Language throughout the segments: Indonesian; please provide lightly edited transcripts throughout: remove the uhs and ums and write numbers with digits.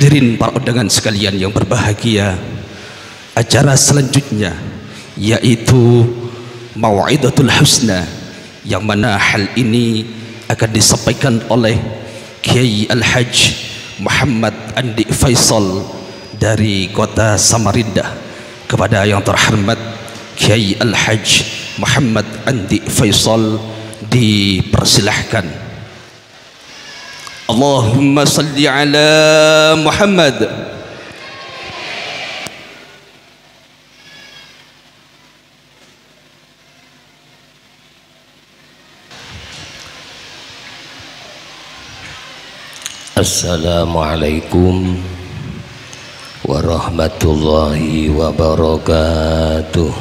Hadirin para undangan sekalian yang berbahagia, acara selanjutnya yaitu Mau'idatul Husna, yang mana hal ini akan disampaikan oleh Kiai Al-Hajj Muhammad Andi Faisal dari kota Samarinda. Kepada yang terhormat Kiai Al-Hajj Muhammad Andi Faisal dipersilahkan. Allahumma salli ala Muhammad. Assalamualaikum warahmatullahi wabarakatuh.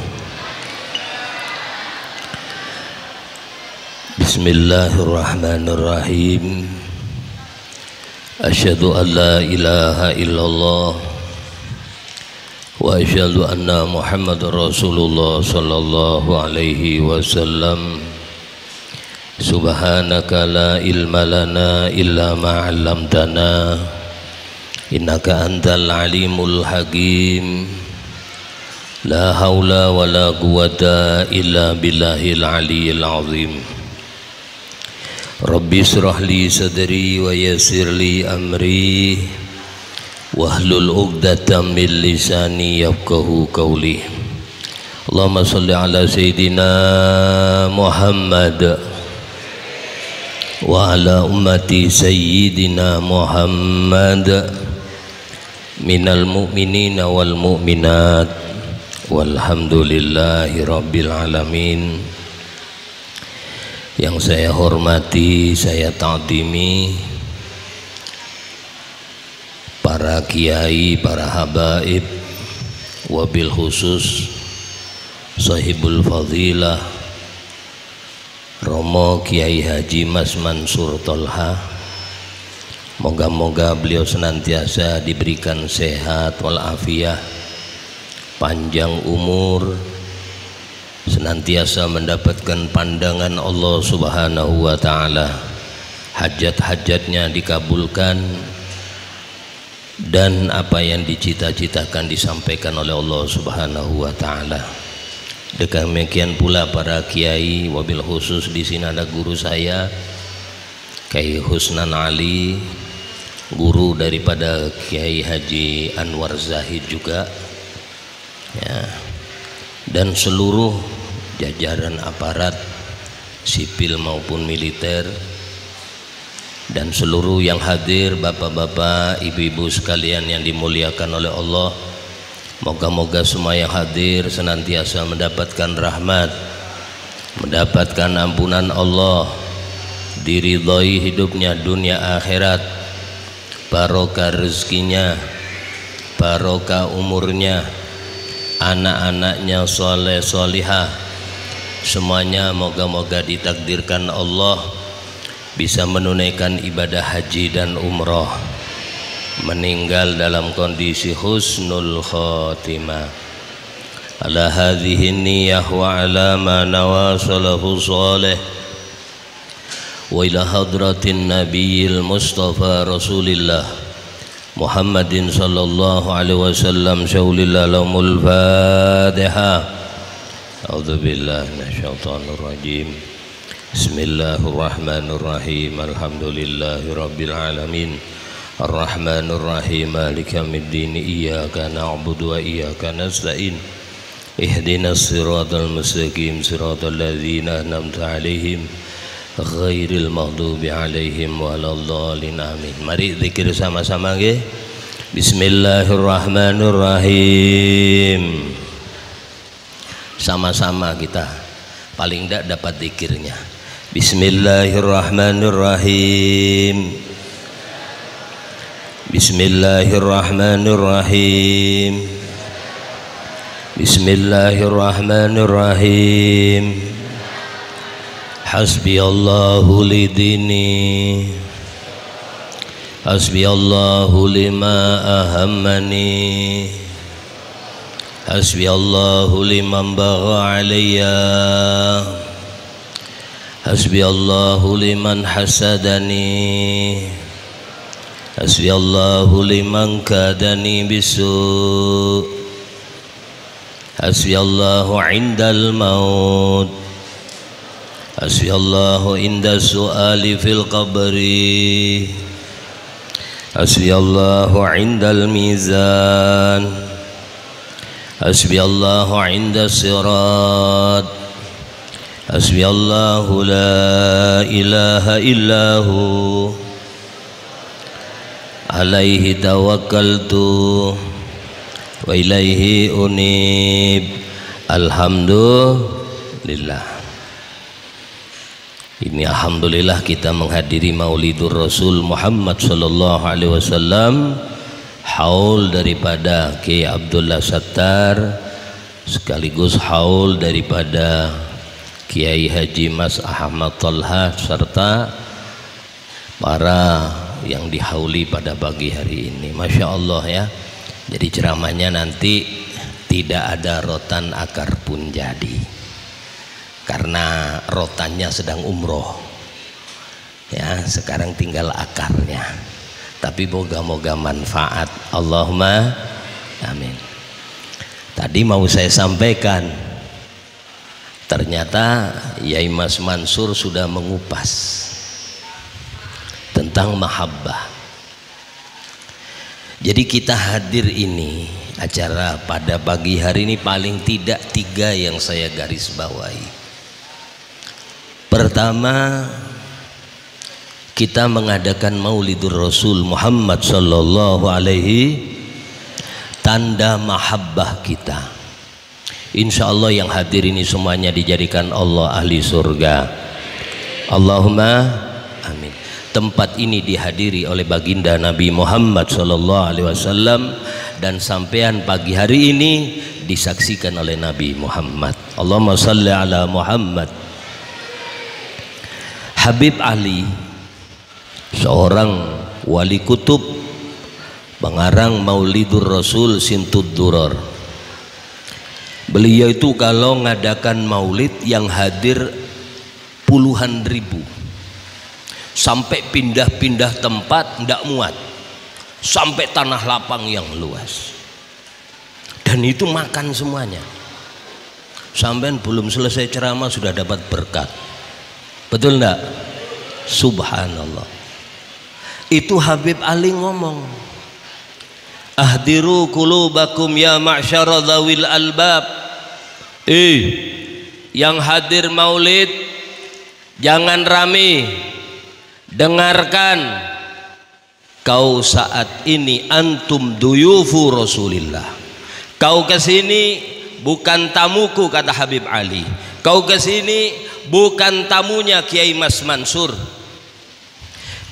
Bismillahirrahmanirrahim. Asyhadu an la ilaha illallah wa asyhadu anna Muhammadar Rasulullah sallallahu alaihi wasallam. Subhanaka la ilma lana illa ma 'allamtana innaka antal alimul hakim. La haula wa la quwwata illa billahil aliyyil azim. Rabbi shrah li sadri wa yassir li amri wahlul 'uqdatam min lisani yafqahu qawli. Allahumma shalli ala sayyidina Muhammad wa ala ummati sayyidina Muhammad minal mu'minina wal mu'minat walhamdulillahi rabbil alamin. Yang saya hormati, saya ta'zimi para kiai, para habaib, wabil khusus sahibul fadilah Romo Kiai Haji Mas Mansur Tolha. Moga-moga beliau senantiasa diberikan sehat walafiat, panjang umur, senantiasa mendapatkan pandangan Allah Subhanahu wa ta'ala, hajat-hajatnya dikabulkan, dan apa yang dicita-citakan disampaikan oleh Allah Subhanahu wa ta'ala. Demikian pula para kiai, wabil khusus di sini ada guru saya Kiai Husnan Ali, guru daripada Kiai Haji Anwar Zahid juga ya, dan seluruh jajaran aparat sipil maupun militer, dan seluruh yang hadir, bapak-bapak, ibu-ibu sekalian yang dimuliakan oleh Allah. Moga-moga semua yang hadir senantiasa mendapatkan rahmat, mendapatkan ampunan Allah, diridhoi hidupnya dunia akhirat, barokah rezekinya, barokah umurnya, anak-anaknya soleh solihah, semuanya moga-moga ditakdirkan Allah bisa menunaikan ibadah haji dan umroh, meninggal dalam kondisi husnul khotimah. Ala hadhihi niyyah wa ala ma nawasalahu salih wa ila hadratin nabiyil mustafa rasulillah Muhammadin sallallahu alaihi wasallam syaulillahi lahumul fatiha. A'udzu billahi minasyaitonir rajim. Bismillahirrahmanirrahim. Alhamdulillahi rabbil alamin. Ar-Rahmanir Rahim, Maliki yaumiddin. Iyyaka na'budu wa iyyaka nasta'in. Ihdinas siratal mustaqim, siratal ladzina an'amta 'alaihim ghairil maghdubi 'alaihim waladdallin. Amin. Mari zikir sama-sama nggih. Bismillahirrahmanirrahim. Sama-sama kita paling tidak dapat zikirnya. Bismillahirrahmanirrahim. Bismillahirrahmanirrahim. Bismillahirrahmanirrahim. Hasbiyallahu lidini, hasbiyallahu lima ahammani, hasbiyallahu liman bagha alayya, hasbiyallahu liman hasadani, Hasbiyallahu liman kadani bisu, hasbiyallahu indal maut, hasbiyallahu inda su'ali fil qabri, hasbiyallahu indal mizan, hasbiyallahu inda sirat, hasbiyallahu la ilaha illahu, alaihi tawakkaltu wa ilaihi unib. Alhamdulillah. Ini alhamdulillah kita menghadiri Maulidur Rasul Muhammad sallallahu alaihi wasallam, haul daripada Kiai Abdullah Sattar sekaligus haul daripada Kiai Haji Mas Ahmad Thalha serta para yang dihauli pada pagi hari ini. Masya Allah ya. Jadi ceramahnya nanti tidak ada rotan akar pun jadi, karena rotannya sedang umroh ya, sekarang tinggal akarnya. Tapi moga-moga manfaat. Allahumma amin. Tadi mau saya sampaikan, ternyata Yai Mas Mansur sudah mengupas tentang mahabbah. Jadi kita hadir ini acara pada pagi hari ini paling tidak 3 yang saya garis bawahi. Pertama, kita mengadakan Maulidur Rasul Muhammad sallallahu alaihi, tanda mahabbah kita. Insya Allah yang hadir ini semuanya dijadikan Allah ahli surga. Allahumma amin. Tempat ini dihadiri oleh baginda Nabi Muhammad sallallahu alaihi wasallam, dan sampean pagi hari ini disaksikan oleh Nabi Muhammad. Allahumma salli ala Muhammad. Habib Ali, seorang wali kutub, pengarang Maulidur Rasul Sintud Duror. Beliau itu kalau ngadakan maulid yang hadir puluhan ribu, sampai pindah-pindah tempat tidak muat, sampai tanah lapang yang luas, dan itu makan semuanya. Sampai belum selesai ceramah sudah dapat berkat. Betul enggak? Subhanallah. Itu Habib Ali ngomong, ahdiru qulubakum ya ma'syara dzawil albab. Yang hadir maulid jangan rame, dengarkan, kau saat ini antum duyufu Rasulillah. Kau kesini bukan tamuku, kata Habib Ali. Kau kesini bukan tamunya Kiai Mas Mansur.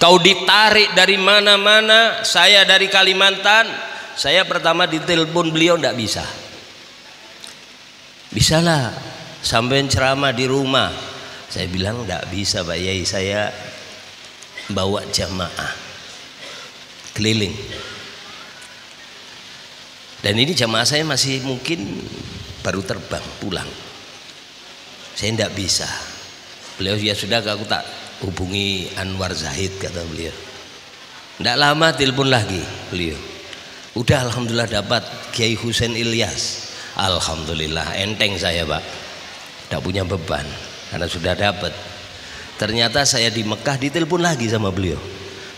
Kau ditarik dari mana-mana. Saya dari Kalimantan. Saya pertama ditelepon beliau tidak bisa. Bisalah sampai ceramah di rumah. Saya bilang tidak bisa Pak Yai, saya bawa jamaah keliling, dan ini jamaah saya masih mungkin baru terbang pulang. Saya tidak bisa. Beliau ya sudah, aku tak hubungi Anwar Zahid, kata beliau. Tidak lama telepon lagi beliau, udah alhamdulillah dapat Kiai Husain Ilyas. Alhamdulillah, enteng saya Pak, tidak punya beban karena sudah dapat. Ternyata saya di Mekah ditelepon lagi sama beliau,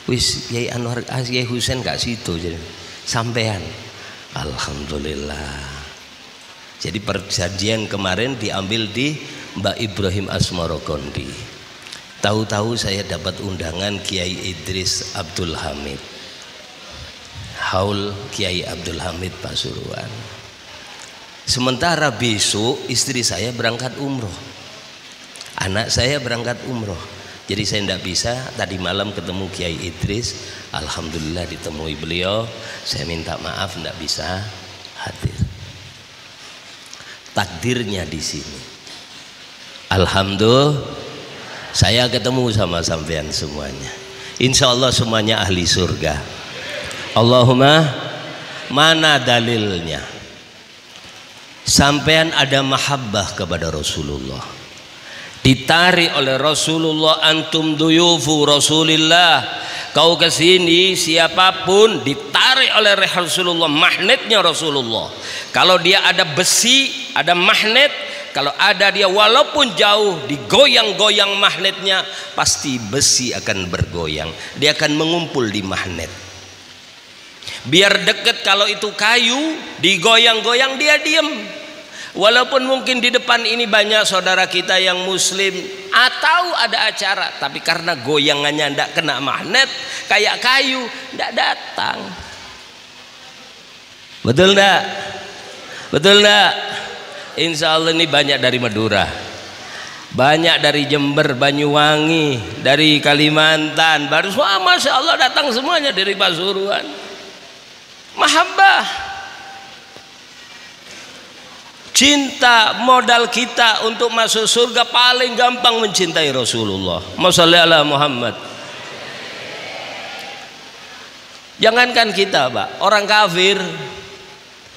wis Kiai Anwar, Kiai Husain gak situ, jadi sampean. Alhamdulillah. Jadi perjanjian kemarin diambil di Mbak Ibrahim Asmarokondi. Tahu-tahu saya dapat undangan Kiai Idris Abdul Hamid, haul Kiai Abdul Hamid Pasuruan. Sementara besok istri saya berangkat umroh, anak saya berangkat umroh. Jadi saya tidak bisa. Tadi malam ketemu Kiai Idris, alhamdulillah ditemui beliau. Saya minta maaf tidak bisa hadir. Takdirnya di sini. Alhamdulillah saya ketemu sama sampean semuanya. Insya Allah semuanya ahli surga. Allahumma, mana dalilnya? Sampean ada mahabbah kepada Rasulullah. ditarik oleh Rasulullah, antum duyufu Rasulillah, kau kesini siapapun, ditarik oleh Rasulullah, magnetnya Rasulullah. Kalau dia ada besi, ada magnet, kalau ada dia walaupun jauh, digoyang-goyang magnetnya, pasti besi akan bergoyang, dia akan mengumpul di magnet. Biar deket, kalau itu kayu digoyang-goyang dia diam. Walaupun mungkin di depan ini banyak saudara kita yang muslim atau ada acara, tapi karena goyangannya tidak kena magnet kayak kayu, tidak datang. Betul enggak? Betul enggak? Insya Allah ini banyak dari Madura, banyak dari Jember, Banyuwangi, dari Kalimantan, baru wah Masya Allah datang semuanya dari Pasuruan. Mahabbah, cinta, modal kita untuk masuk surga paling gampang mencintai Rasulullah. Masya Allah Muhammad. Jangankan kita Pak, orang kafir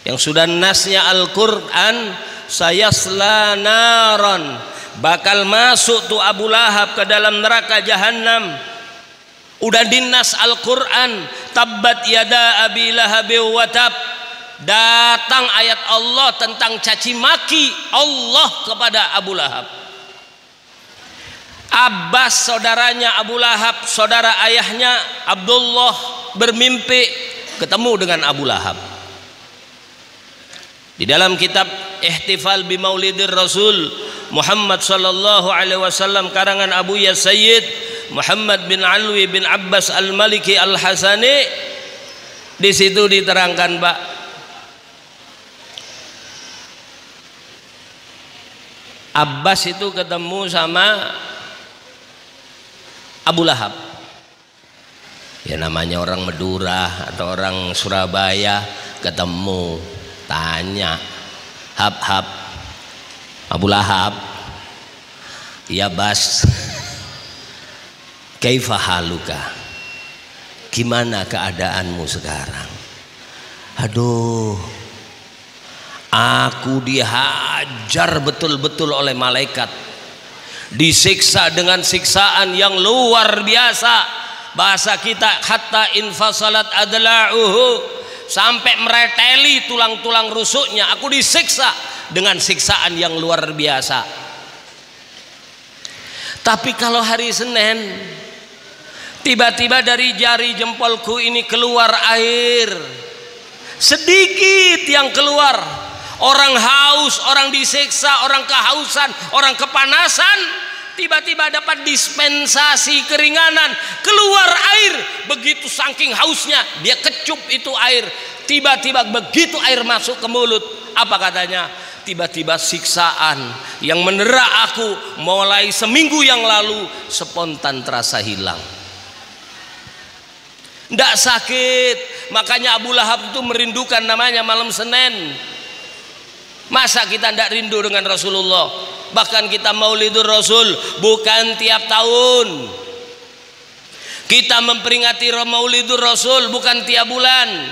yang sudah nasnya Al-Quran, sayasla naron, bakal masuk tuh Abu Lahab ke dalam neraka jahanam. Udah dinas Al-Quran, tabbat yada abi lahabi wa tab. Datang ayat Allah tentang caci maki Allah kepada Abu Lahab. Abbas saudaranya Abu Lahab, saudara ayahnya Abdullah, bermimpi ketemu dengan Abu Lahab. Di dalam kitab Ihtifal bi Maulidir Rasul Muhammad sallallahu alaihi wasallam karangan Abu Ya Sayyid Muhammad bin Alwi bin Abbas Al-Maliki Al-Hasani, di situ diterangkan Pak, Abbas itu ketemu sama Abu Lahab. Ya namanya orang Madura atau orang Surabaya, ketemu, tanya, hab Abu Lahab, ya Bas, kaifa haluka, gimana keadaanmu sekarang? Aduh, aku dihajar betul-betul oleh malaikat, disiksa dengan siksaan yang luar biasa. Bahasa kita hatta infasalat adla'uhu, sampai mereteli tulang-tulang rusuknya. Aku disiksa dengan siksaan yang luar biasa. Tapi kalau hari Senin, tiba-tiba dari jari jempolku ini keluar air, sedikit yang keluar. Orang haus, orang disiksa, orang kehausan, orang kepanasan, tiba-tiba dapat dispensasi keringanan, keluar air. Begitu saking hausnya, dia kecup itu air. Tiba-tiba begitu air masuk ke mulut, apa katanya? Tiba-tiba siksaan yang menera aku mulai seminggu yang lalu spontan terasa hilang. Tidak sakit, makanya Abu Lahab itu merindukan namanya malam Senin. Masa kita tidak rindu dengan Rasulullah? Bahkan kita Maulidur Rasul bukan tiap tahun. Kita memperingati Maulidur Rasul bukan tiap bulan,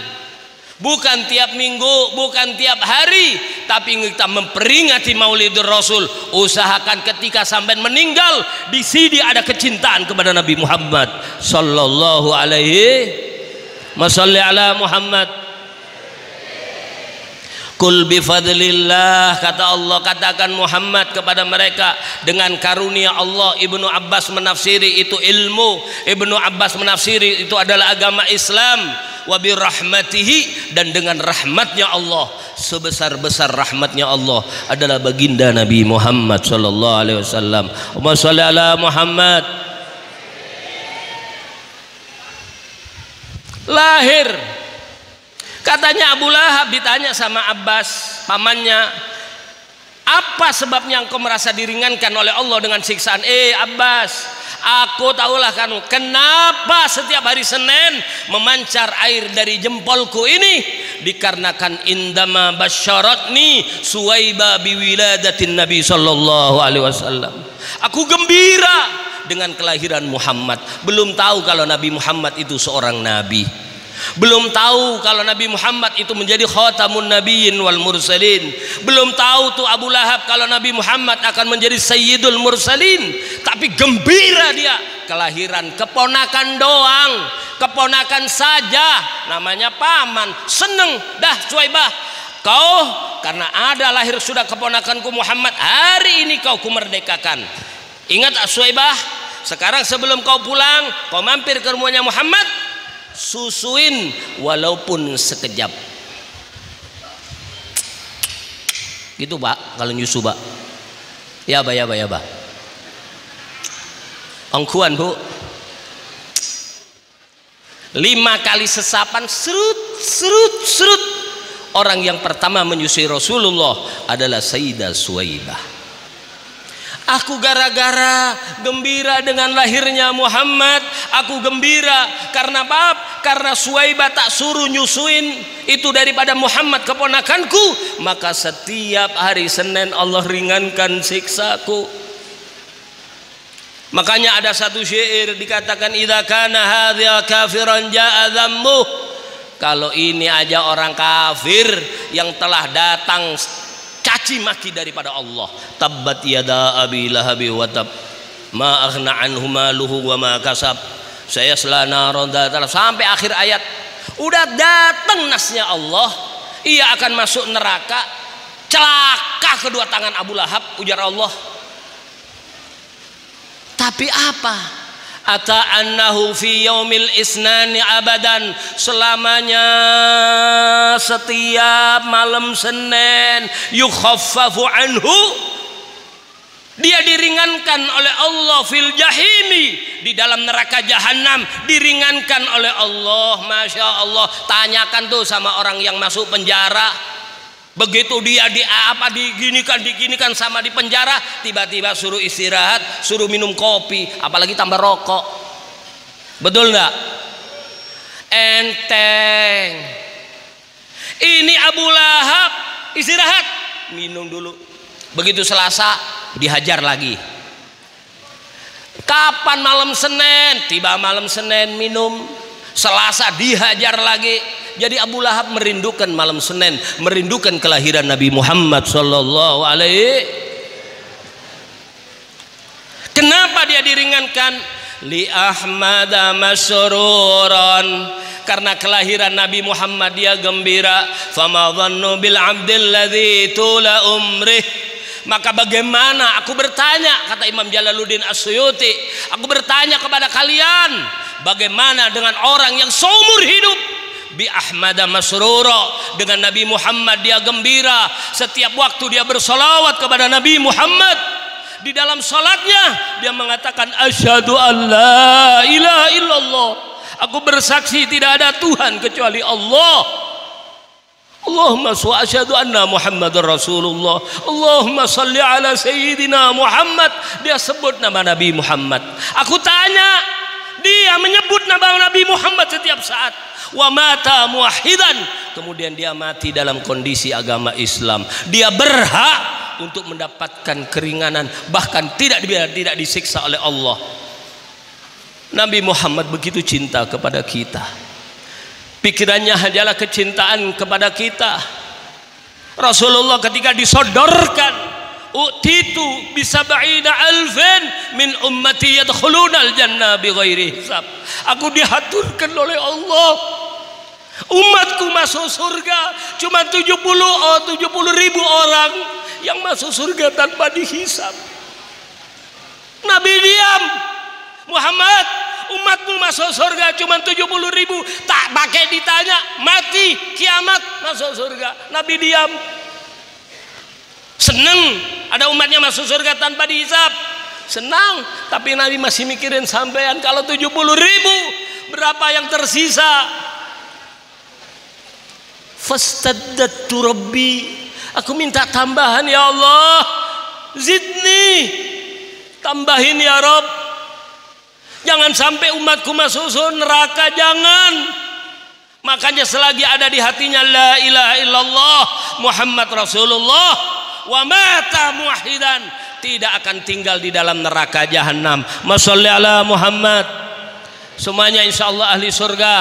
bukan tiap minggu, bukan tiap hari, tapi kita memperingati Maulidur Rasul. Usahakan ketika sampai meninggal di sini ada kecintaan kepada Nabi Muhammad sallallahu alaihi wasallam. Kul bifadlillah, kata Allah, katakan Muhammad kepada mereka, dengan karunia Allah. Ibnu Abbas menafsiri itu ilmu, Ibnu Abbas menafsiri itu adalah agama Islam. Wa birahmatihi, dan dengan rahmatnya Allah, sebesar-besar rahmatnya Allah adalah baginda Nabi Muhammad sallallahu alaihi wasallam. Allahumma shalli ala Muhammad. Lahir, katanya Abu Lahab ditanya sama Abbas pamannya, apa sebabnya engkau merasa diringankan oleh Allah dengan siksaan? Abbas, aku tahulah kamu kenapa setiap hari Senin memancar air dari jempolku ini, dikarenakan indama basyaratni Suwaiba biwiladatin Nabi sallallahu alaihi wasallam. Aku gembira dengan kelahiran Muhammad. Belum tahu kalau Nabi Muhammad itu seorang nabi. Belum tahu kalau Nabi Muhammad itu menjadi khatamun nabiyyin wal mursalin. Belum tahu tuh Abu Lahab kalau Nabi Muhammad akan menjadi sayyidul mursalin. Tapi gembira dia, kelahiran keponakan doang, keponakan saja, namanya paman. Seneng dah Suwaibah, kau karena ada lahir sudah keponakanku Muhammad, hari ini kau kumerdekakan. Ingat Suwaibah, sekarang sebelum kau pulang, kau mampir ke rumahnya Muhammad, susuin walaupun sekejap. Gitu Pak, kalau nyusu Pak. Ya Pak, ya Pak, ya Pak. Ongkuan Bu. 5 kali sesapan, serut, serut, serut. Orang yang pertama menyusui Rasulullah adalah Sayyidah Suwaibah. Aku gara-gara gembira dengan lahirnya Muhammad, aku gembira karena apa? Karena Suwaibah tak suruh nyusuin itu daripada Muhammad keponakanku, maka setiap hari Senin Allah ringankan siksaku. Makanya ada satu syair dikatakan, idza kana hadza kafiran jaa dzammuh. Kalau ini aja orang kafir yang telah datang caci maki daripada Allah, tabbat yada abi lahabi wa tab ma aghna anhu maluhu wa ma kasab sayasla naran dzata, sampai akhir ayat. Udah datang nasnya Allah, ia akan masuk neraka, celaka kedua tangan Abu Lahab, ujar Allah. Tapi apa? Ata annahu fi yaumil isnani abadan, selamanya setiap malam Senin, yukhaffafu anhu, dia diringankan oleh Allah fil jahimi, di dalam neraka jahanam diringankan oleh Allah. Masya Allah, tanyakan tuh sama orang yang masuk penjara. Begitu dia diginikan sama di penjara, tiba-tiba suruh istirahat, suruh minum kopi, apalagi tambah rokok. Betul nggak? Enteng. Ini Abu Lahab istirahat, minum dulu. Begitu Selasa dihajar lagi. Kapan malam Senin? Tiba malam Senin minum. Selasa dihajar lagi. Jadi Abu Lahab merindukan malam Senin, merindukan kelahiran Nabi Muhammad sallallahu alaihi. Kenapa dia diringankan? Li ahmada masruran, karena kelahiran Nabi Muhammad dia gembira. Fama dhannu bil abdil ladzi tula umrih. Maka bagaimana, aku bertanya, kata Imam Jalaluddin As-Suyuti, aku bertanya kepada kalian, bagaimana dengan orang yang seumur hidup bi ahmada masrura, dengan Nabi Muhammad dia gembira, setiap waktu dia bersolawat kepada Nabi Muhammad. Di dalam salatnya dia mengatakan asyhadu an la ilaha illallah, aku bersaksi tidak ada Tuhan kecuali Allah. Allahumma wa asyhadu anna Muhammadar Rasulullah. Allahumma salli ala sayyidina Muhammad. Dia sebut nama Nabi Muhammad. Aku tanya, dia menyebut nama Nabi Muhammad setiap saat. Wa mata muwahhidan, kemudian dia mati dalam kondisi agama Islam. Dia berhak untuk mendapatkan keringanan, bahkan tidak disiksa oleh Allah. Nabi Muhammad begitu cinta kepada kita. Pikirannya hanyalah kecintaan kepada kita. Rasulullah ketika disodorkan, utitu bisab'ina alfin min ummati yadkhulunal jannah bighairi hisab, aku dihaturkan oleh Allah, umatku masuk surga cuma 70 ribu orang yang masuk surga tanpa dihisab. Nabi diam. Muhammad, umatmu masuk surga cuma 70 ribu, tak pakai ditanya, mati kiamat masuk surga. Nabi diam. Seneng ada umatnya masuk surga tanpa dihisab, senang. Tapi Nabi masih mikirin sampean, kalau 70 ribu berapa yang tersisa? Fastaddatu rabbi, aku minta tambahan ya Allah, zidni, tambahin ya Rabb. Jangan sampai umatku masuk neraka, jangan. Makanya selagi ada di hatinya la ilaha illallah Muhammad Rasulullah, wa mata muwahhidan, tidak akan tinggal di dalam neraka jahanam. Mashalli ala Muhammad. Semuanya insyaallah ahli surga.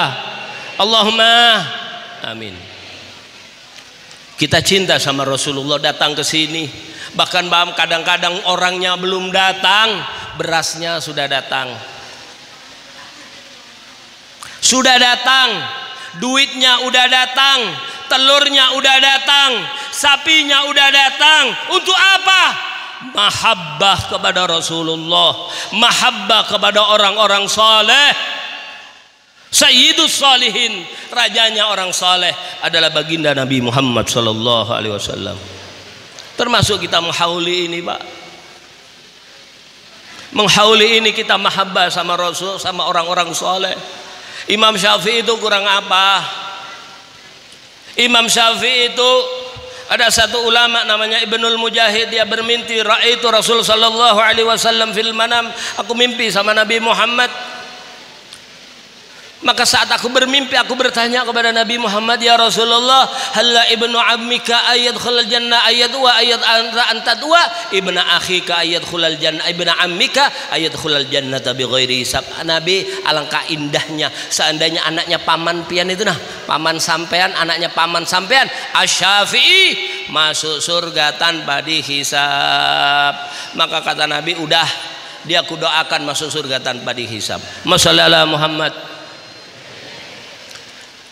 Allahumma amin. Kita cinta sama Rasulullah, datang ke sini. Bahkan kadang-kadang orangnya belum datang, berasnya sudah datang. Sudah datang, duitnya udah datang, telurnya udah datang, sapinya udah datang. Untuk apa? Mahabbah kepada Rasulullah, mahabbah kepada orang-orang saleh. Sayyidus Salihin, rajanya orang saleh adalah baginda Nabi Muhammad sallallahu alaihi wasallam. Termasuk kita menghauli ini, Pak. Menghauli ini kita mahabbah sama Rasul, sama orang-orang saleh. Imam Syafi'i itu kurang apa? Imam Syafi'i itu ada satu ulama namanya Ibnul Mujahid, dia bermimpi raaitu Rasul sallallahu alaihi wasallam fil manam. Aku mimpi sama Nabi Muhammad. Maka saat aku bermimpi, aku bertanya kepada Nabi Muhammad, ya Rasulullah, halla ibnu ammika ayadkhulul jannah ayat wa ayat anta dua ibnu akhika ayadkhulul jannah ibnu ammika ayadkhulul jannata bighairi hisab. Nabi, alangkah indahnya seandainya anaknya paman pian itu, nah paman sampean, anaknya paman sampean Asy-Syafi'i masuk surga tanpa dihisab. Maka kata Nabi, udah, dia aku doakan masuk surga tanpa dihisab. Masallallahu Muhammad.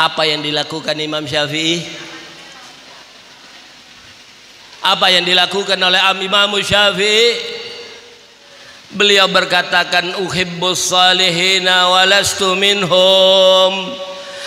Apa yang dilakukan Imam Syafi'i? Apa yang dilakukan oleh Imam Syafi'i? Beliau berkatakan, uhibbus salihina walastu minhum.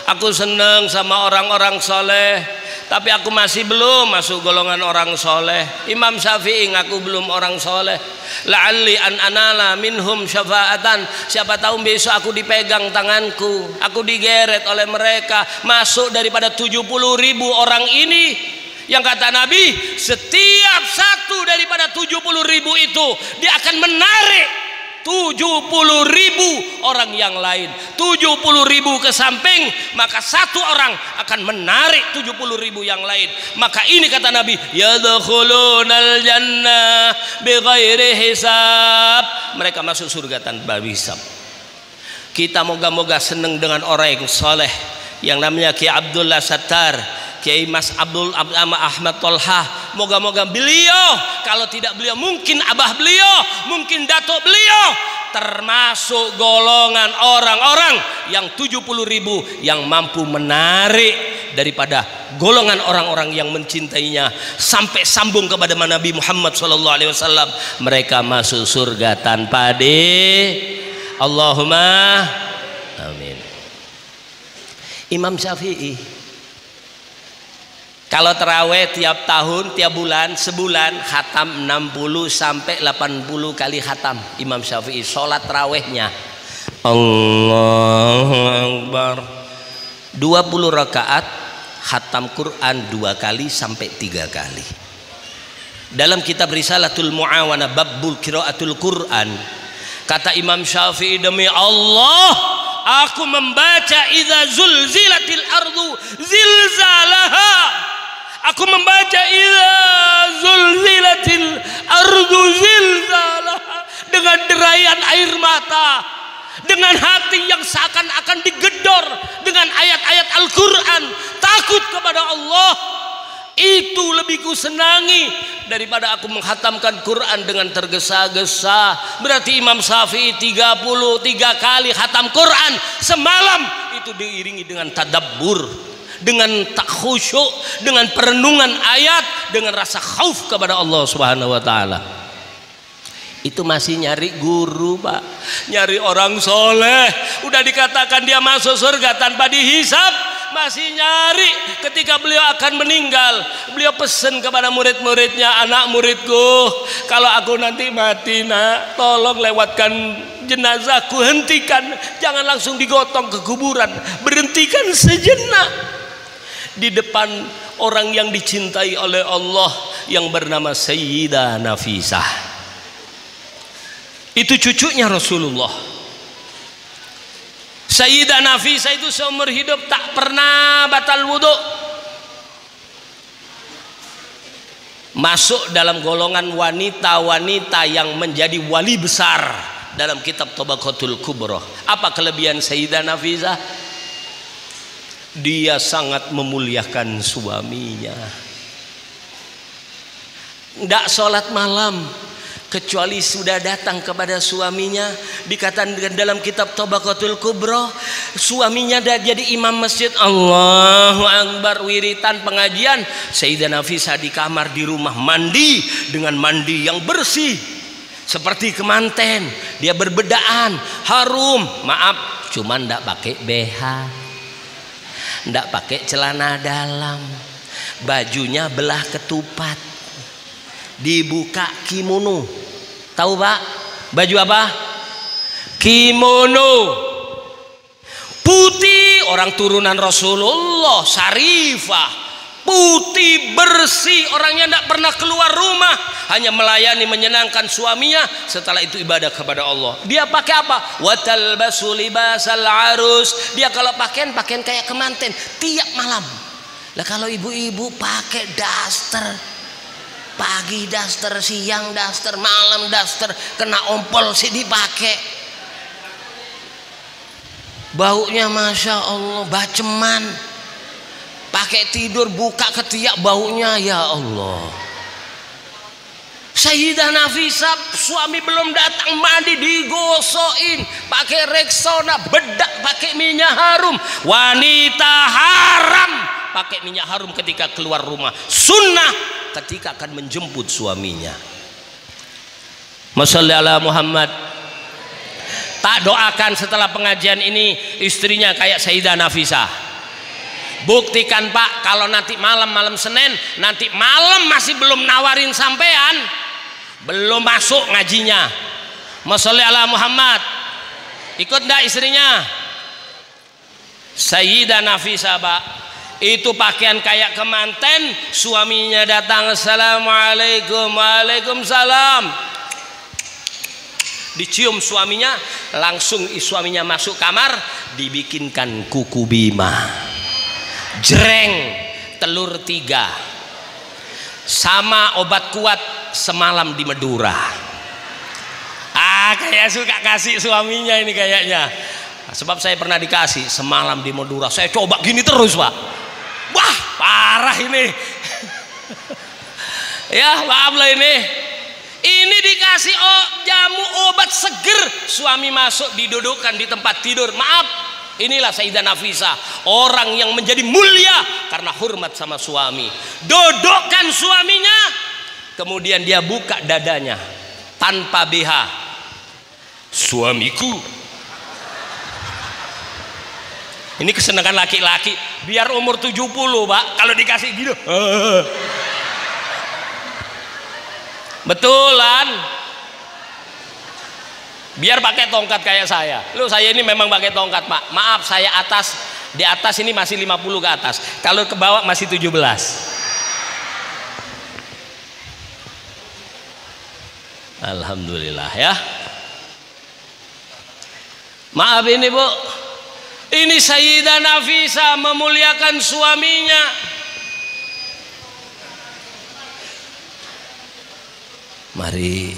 Aku senang sama orang-orang soleh, tapi aku masih belum masuk golongan orang soleh. Imam Syafi'i ngaku belum orang soleh. La'alli an anala minhum syafa'atan. Siapa tahu besok aku dipegang tanganku, aku digeret oleh mereka, masuk daripada 70.000 orang ini. Yang kata Nabi, setiap satu daripada 70.000 itu dia akan menarik 70.000 orang yang lain. 70.000 ke samping, maka satu orang akan menarik 70.000 yang lain. Maka ini kata Nabi, yadkhulunal jannah bighairi hisab. Mereka masuk surga tanpa hisab. Kita moga-moga senang dengan orang yang soleh, yang namanya Kiai Abdullah Sattar, Kiai Mas Abdul Ahmad Tolha. Moga-moga beliau, kalau tidak beliau mungkin abah beliau, mungkin datuk beliau, termasuk golongan orang-orang yang 70.000 yang mampu menarik daripada golongan orang-orang yang mencintainya sampai sambung kepada Nabi Muhammad SAW. Mereka masuk surga tanpa Allahumma amin. Imam Syafi'i kalau terawih tiap tahun, tiap bulan, sebulan khatam 60 sampai 80 kali khatam. Imam Syafi'i sholat terawihnya Allahu Akbar 20 rakaat, khatam Quran 2 kali sampai 3 kali. Dalam kitab Risalatul Mu'awana Babbul Qiraatul Quran, kata Imam Syafi'i, demi Allah aku membaca idza zulzilatil ardu zilzalaha. Aku membaca idza zulzilatil ardu zilzalaha dengan derayan air mata, dengan hati yang seakan-akan digedor dengan ayat-ayat Al-Quran, takut kepada Allah. Itu lebih ku senangi daripada aku menghatamkan Quran dengan tergesa-gesa. Berarti Imam Syafi'i 33 kali khatam Quran semalam, itu diiringi dengan tadabbur, dengan tak khusyuk, dengan perenungan ayat, dengan rasa khauf kepada Allah Subhanahu wa taala. Itu masih nyari guru, Pak, nyari orang soleh. Udah dikatakan dia masuk surga tanpa dihisab, masih nyari. Ketika beliau akan meninggal, beliau pesan kepada murid-muridnya, anak muridku, kalau aku nanti mati, nak, tolong lewatkan jenazahku, hentikan, jangan langsung digotong ke kuburan, berhentikan sejenak di depan orang yang dicintai oleh Allah yang bernama Sayyidah Nafisah. Itu cucunya Rasulullah. Sayyidah Nafisah itu seumur hidup tak pernah batal wudhu. Masuk dalam golongan wanita-wanita yang menjadi wali besar dalam kitab Tabaqatul Kubra. Apa kelebihan Sayyidah Nafisah? dia sangat memuliakan suaminya. Tidak sholat malam kecuali sudah datang kepada suaminya. Dikatakan dalam kitab Tabaqatul Kubra, suaminya dah jadi imam masjid, Allahu Akbar, wiritan pengajian, Sayyidah Nafisah di kamar di rumah mandi dengan mandi yang bersih seperti kemanten. Dia berbedaan, harum, maaf, cuman ndak pakai BH, ndak pakai celana dalam, bajunya belah ketupat, dibuka kimono. Tahu Pak? Baju apa? Kimono. Putih, orang turunan Rasulullah, syarifah, putih bersih, orangnya tidak pernah keluar rumah, hanya melayani menyenangkan suaminya. Setelah itu ibadah kepada Allah. Dia pakai apa? Watalbasu libasal arus. Dia kalau pakaian kayak kemanten tiap malam. Lah kalau ibu-ibu pakai daster, pagi daster, siang daster, malam daster, kena ompol sih dipakai. Baunya masya Allah, baceman. Pakai tidur buka ketiak baunya, ya Allah. Sayyidah Nafisah suami belum datang mandi digosokin, pakai Rexona, bedak pakai minyak harum. Wanita haram pakai minyak harum ketika keluar rumah. Sunnah ketika akan menjemput suaminya. Masya Allah Muhammad. Tak doakan setelah pengajian ini istrinya kayak Sayyidah Nafisah. Buktikan Pak, kalau nanti malam Senin, nanti malam masih belum nawarin sampean, belum masuk ngajinya. Masya Allah Muhammad. Ikut ndak istrinya? Sayyidah Nafisah Pak, itu pakaian kayak kemanten, suaminya datang, assalamualaikum, waalaikumsalam, dicium suaminya, langsung suaminya masuk kamar, dibikinkan kuku bima, jreng, telur 3, sama obat kuat semalam di Madura. Kayak suka kasih suaminya ini kayaknya. Sebab saya pernah dikasih semalam di Madura, saya coba gini terus Pak. Wah parah ini. Ya maaf lah ini dikasih jamu obat seger, suami masuk didudukkan di tempat tidur. Maaf, inilah Sayyidah Nafisah, orang yang menjadi mulia karena hormat sama suami. Dudukkan suaminya, kemudian dia buka dadanya tanpa BH. Suamiku, ini kesenangan laki-laki, biar umur 70 Pak, kalau dikasih gitu betulan, biar pakai tongkat kayak saya. Saya ini memang pakai tongkat Pak, maaf, saya di atas ini masih 50 ke atas, kalau ke bawah masih 17. Alhamdulillah ya. Maaf ini Bu, ini Sayyidah Nafisah memuliakan suaminya. Mari,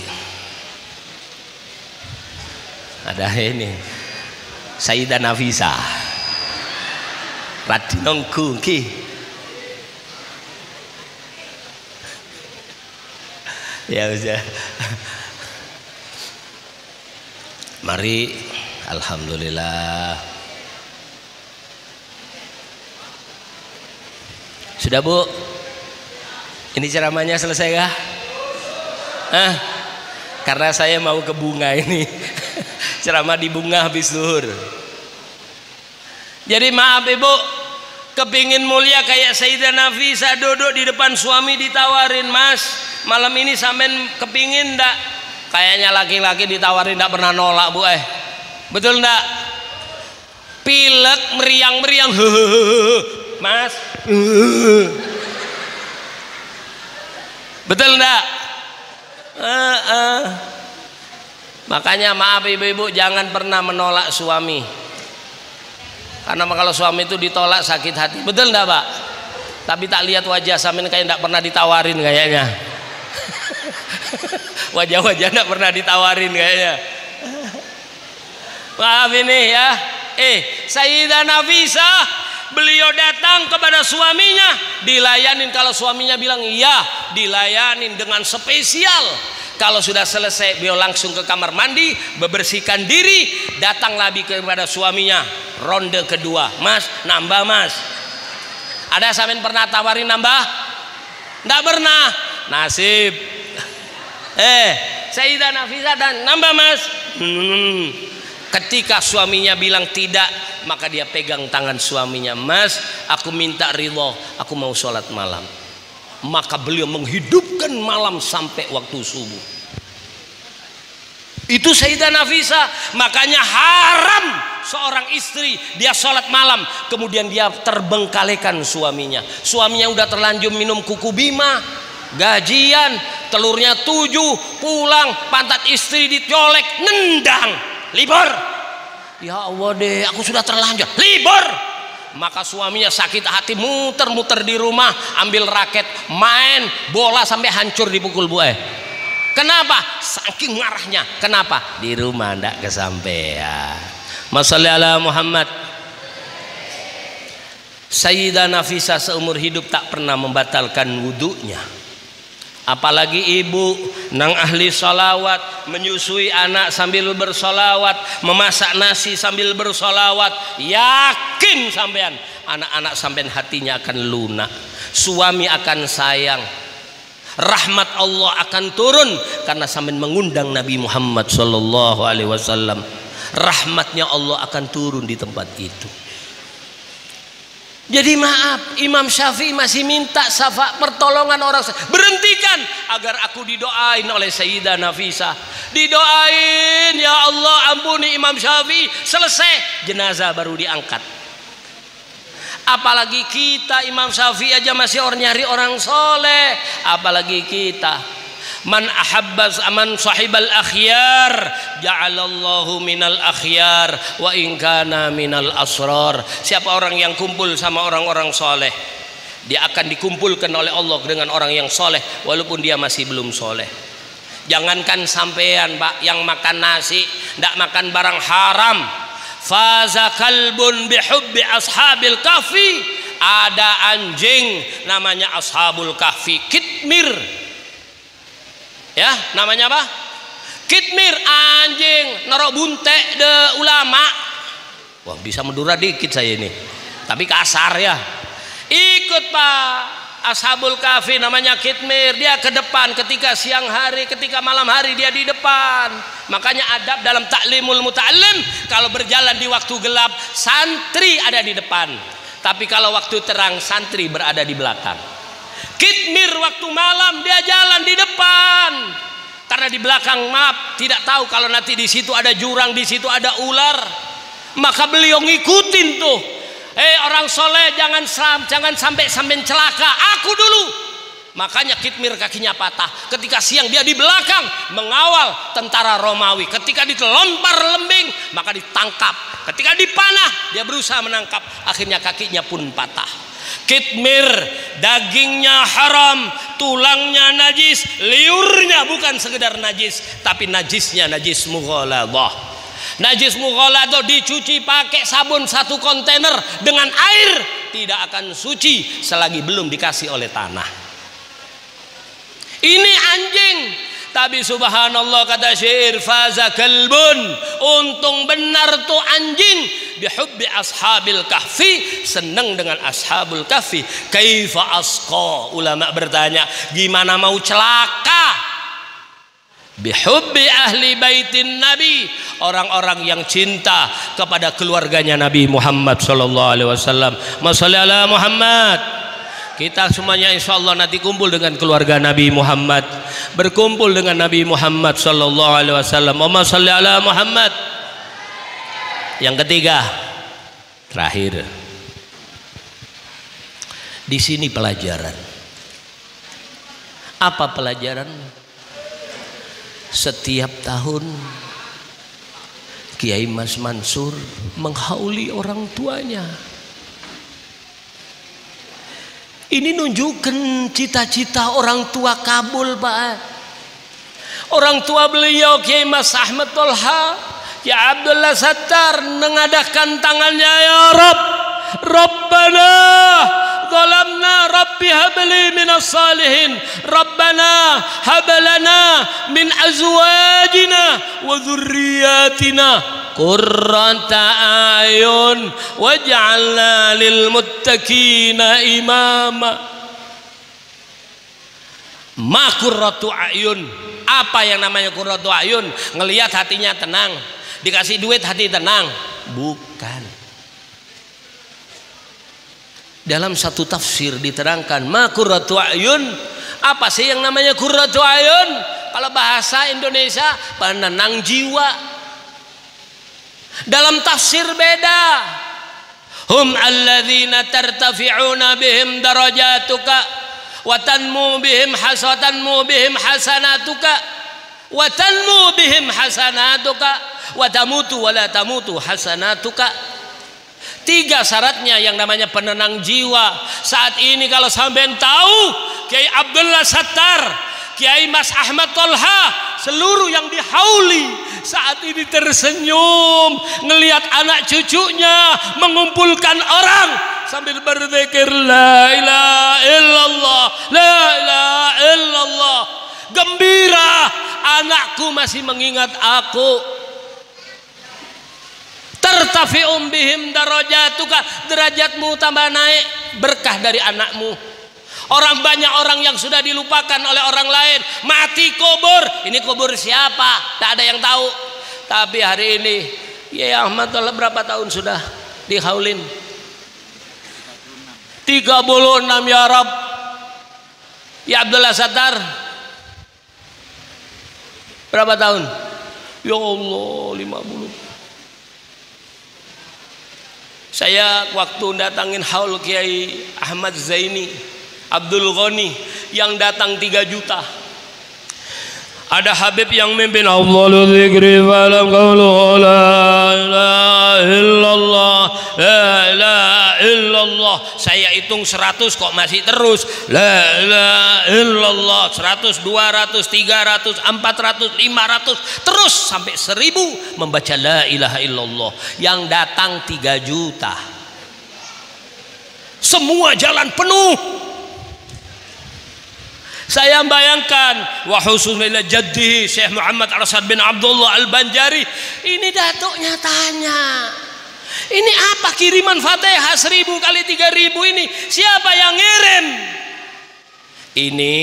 ada ini Sayyidah Nafisah radinongku ki. Ya udah. Mari, alhamdulillah. Sudah Bu, ini ceramahnya selesai kah? Karena saya mau ke bunga ini. Ceramah di bunga habis zuhur. Jadi maaf Ibu, kepingin mulia kayak Sayyidah Nafisah, duduk di depan suami ditawarin, Mas, malam ini sampean kepingin ndak? Kayaknya laki-laki ditawarin ndak pernah nolak Bu. Betul ndak? Pilek meriang-meriang, Mas. Betul ndak? Makanya maaf ibu-ibu, jangan pernah menolak suami, karena kalau suami itu ditolak sakit hati. Betul enggak Pak? Tapi tak lihat wajah samin kayak enggak pernah ditawarin kayaknya. Wajah-wajah enggak pernah ditawarin kayaknya. Maaf ini ya. Sayyidah Nafisah Beliau datang kepada suaminya, dilayanin. Kalau suaminya bilang iya, dilayanin dengan spesial. Kalau sudah selesai, beliau langsung ke kamar mandi, membersihkan diri, datang lagi kepada suaminya. Ronde kedua, mas, nambah mas. Ada sampean pernah tawarin nambah? Nggak pernah. Nasib. Sayyidah Nafisah dan nambah mas. Ketika suaminya bilang tidak, maka dia pegang tangan suaminya. Mas, aku minta ridho, aku mau sholat malam. Maka beliau menghidupkan malam sampai waktu subuh. Itu Sayyidah Nafisah. Makanya haram seorang istri dia sholat malam kemudian dia terbengkalekan suaminya. Suaminya udah terlanjur minum kuku bima, gajian, telurnya 7, pulang pantat istri dicolek, nendang, libur. Ya Allah deh, aku sudah terlanjur, libur. Maka suaminya sakit hati, muter-muter di rumah, ambil raket, main bola sampai hancur dipukul buah. Kenapa? Saking marahnya. Kenapa? Di rumah ndak kesampaian. Masya Allah Muhammad. Sayyidah Nafisah seumur hidup tak pernah membatalkan wudunya. Apalagi ibu nang ahli salawat, menyusui anak sambil bersolawat, memasak nasi sambil bersolawat. Yakin sampean anak-anak sampean hatinya akan lunak, suami akan sayang, rahmat Allah akan turun karena sampean mengundang Nabi Muhammad sallallahu alaihi wasallam. Rahmatnya Allah akan turun di tempat itu. Jadi maaf, Imam Syafi'i masih minta syafaat pertolongan orang. Berhentikan agar aku didoain oleh Sayyidah Nafisah. Didoain, ya Allah ampuni Imam Syafi'i. Selesai, jenazah baru diangkat. Apalagi kita, Imam Syafi'i aja masih nyari orang soleh. Apalagi kita. Man ahabbas aman sahibal akhyar ja'alallahu minal akhyar wa in kana minal asrar. Siapa orang yang kumpul sama orang-orang soleh, dia akan dikumpulkan oleh Allah dengan orang yang soleh walaupun dia masih belum soleh. Jangankan sampean Pak yang makan nasi ndak makan barang haram. Faza kalbun bihubbi ashabil kahfi. Ada anjing namanya ashabul kahfi, kitmir. Ya, namanya apa? Kitmir, anjing narok buntek de ulama. Wah, bisa Madura dikit saya ini. Tapi kasar ya. Ikut Pak Ashabul Kahfi namanya Kitmir. Dia ke depan ketika siang hari, ketika malam hari dia di depan. Makanya adab dalam taklimul muta'allim, kalau berjalan di waktu gelap, santri ada di depan. Tapi kalau waktu terang, santri berada di belakang. Kitmir waktu malam dia jalan di depan karena di belakang maaf tidak tahu kalau nanti di situ ada jurang, di situ ada ular, maka beliau ngikutin tuh. Orang soleh jangan sampai celaka, aku dulu. Makanya Kitmir kakinya patah. Ketika siang dia di belakang mengawal tentara Romawi. Ketika ditelompar lembing maka ditangkap. Ketika dipanah dia berusaha menangkap. Akhirnya kakinya pun patah. Kitmir dagingnya haram, tulangnya najis, liurnya bukan sekedar najis, tapi najisnya najis mughaladah. Najis mughaladah dicuci pakai sabun 1 kontainer dengan air tidak akan suci selagi belum dikasih oleh tanah. Ini anjing. Tapi subhanallah kata syair, faza kalbun, untung benar tuh anjing bihubbi ashabil kahfi, senang dengan ashabul kahfi. Kaifa asqa, ulama bertanya gimana mau celaka. Bihubbi ahli baitin nabi, orang-orang yang cinta kepada keluarganya Nabi Muhammad sallallahu alaihi wasallam. Masya Allah Muhammad. Kita semuanya insya Allah nanti kumpul dengan keluarga Nabi Muhammad, berkumpul dengan Nabi Muhammad sallallahu alaihi wasallam. Allahumma shalli ala Muhammad. Yang ketiga, terakhir, di sini pelajaran. Apa pelajaran? Setiap tahun Kiai Mas Mansur menghauli orang tuanya. Ini nunjukkan cita-cita orang tua kabul Pak. Orang tua beliau Kiai Mas Ahmad Tolha, ya Abdullah Sattar mengadakan tangannya, ya Rabb Rabbana zalamna rabbi habli minas salihin Rabbana hablana min azwajina wa dzurriyyatina qurrata ayun waj'alna lil muttaqina imama. Ma qurratu ayun. Apa yang namanya qurratu ayun? Ngelihat hatinya tenang, dikasih duit hati tenang? Bukan. Dalam satu tafsir diterangkan ma qurratu ayun. Apa sih yang namanya qurratu ayun? Kalau bahasa Indonesia penenang jiwa. Dalam tafsir beda. Hum alladzina tartafi'una bihim darajatuka wa tanmu bihim hasanatuka wa tanmu bihim hasanatuka wa tamutu wa la tamutu hasanatuka. 3 syaratnya yang namanya penenang jiwa. Saat ini kalau sampean tahu Kiai Abdullah Sattar, Kiai Mas Ahmad Tolha, seluruh yang dihauli saat ini tersenyum ngelihat anak cucunya mengumpulkan orang sambil berzikir la ilaha illallah, la ilaha illallah. Gembira, anakku masih mengingat aku. Tartafi'um bihim darajatuka, derajatmu tambah naik berkah dari anakmu. Banyak orang yang sudah dilupakan oleh orang lain, mati kubur. Ini kubur siapa? Tak ada yang tahu. Tapi hari ini ya Ahmad berapa tahun sudah dihaulin? 36 ya Rab. Ya Abdullah Sattar berapa tahun? Ya Allah 50. Saya waktu datangin haul Kiai Ahmad Zaini Abdul Ghani yang datang 3 juta. Ada Habib yang mimpin Allahu dzikri falam qaulu la ilaha illallah, la ilaha illallah. Saya hitung 100 kok masih terus la ilaha illallah. 100, 200, 300, 400, 500 terus sampai 1000 membaca la ilaha illallah. Yang datang 3 juta. Semua jalan penuh. Saya bayangkan wa husnul jaddi Syekh Muhammad Arsyad bin Abdullah Al-Banjari. Ini datuknya tanya, ini apa kiriman Fatihah 1000 kali 3000 ini? Siapa yang ngirim? Ini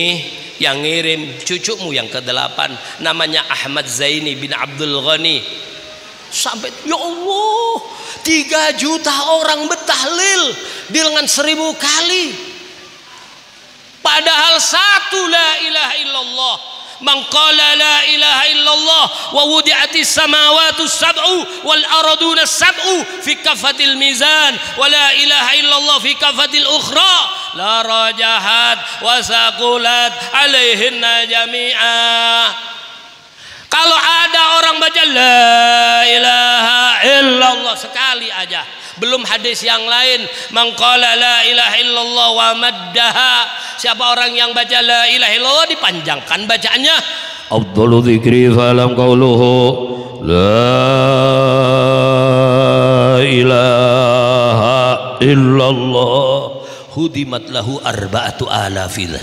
yang ngirim cucumu yang ke-8, namanya Ahmad Zaini bin Abdul Ghani. Sampai ya Allah 3 juta orang bertahlil dengan 1000 kali. Padahal satu la ilaha illallah. Man qala la ilaha illallah wa wudi'atis samawati sab'u wal arduna sab'u fi kafatil mizan wa la ilaha illallah fi kafatil ukhra la rajahat wa saqulat alaihinna jami'a. Kalau ada orang baca la ilaha illallah sekali aja, belum hadis yang lain, man qala la ilaha illallah wa maddaha, siapa orang yang baca la ilaha illallah dipanjangkan bacaannya, afdalu dzikri falam qauluhu la ilaha illallah hudimat lahu arba'atu alafil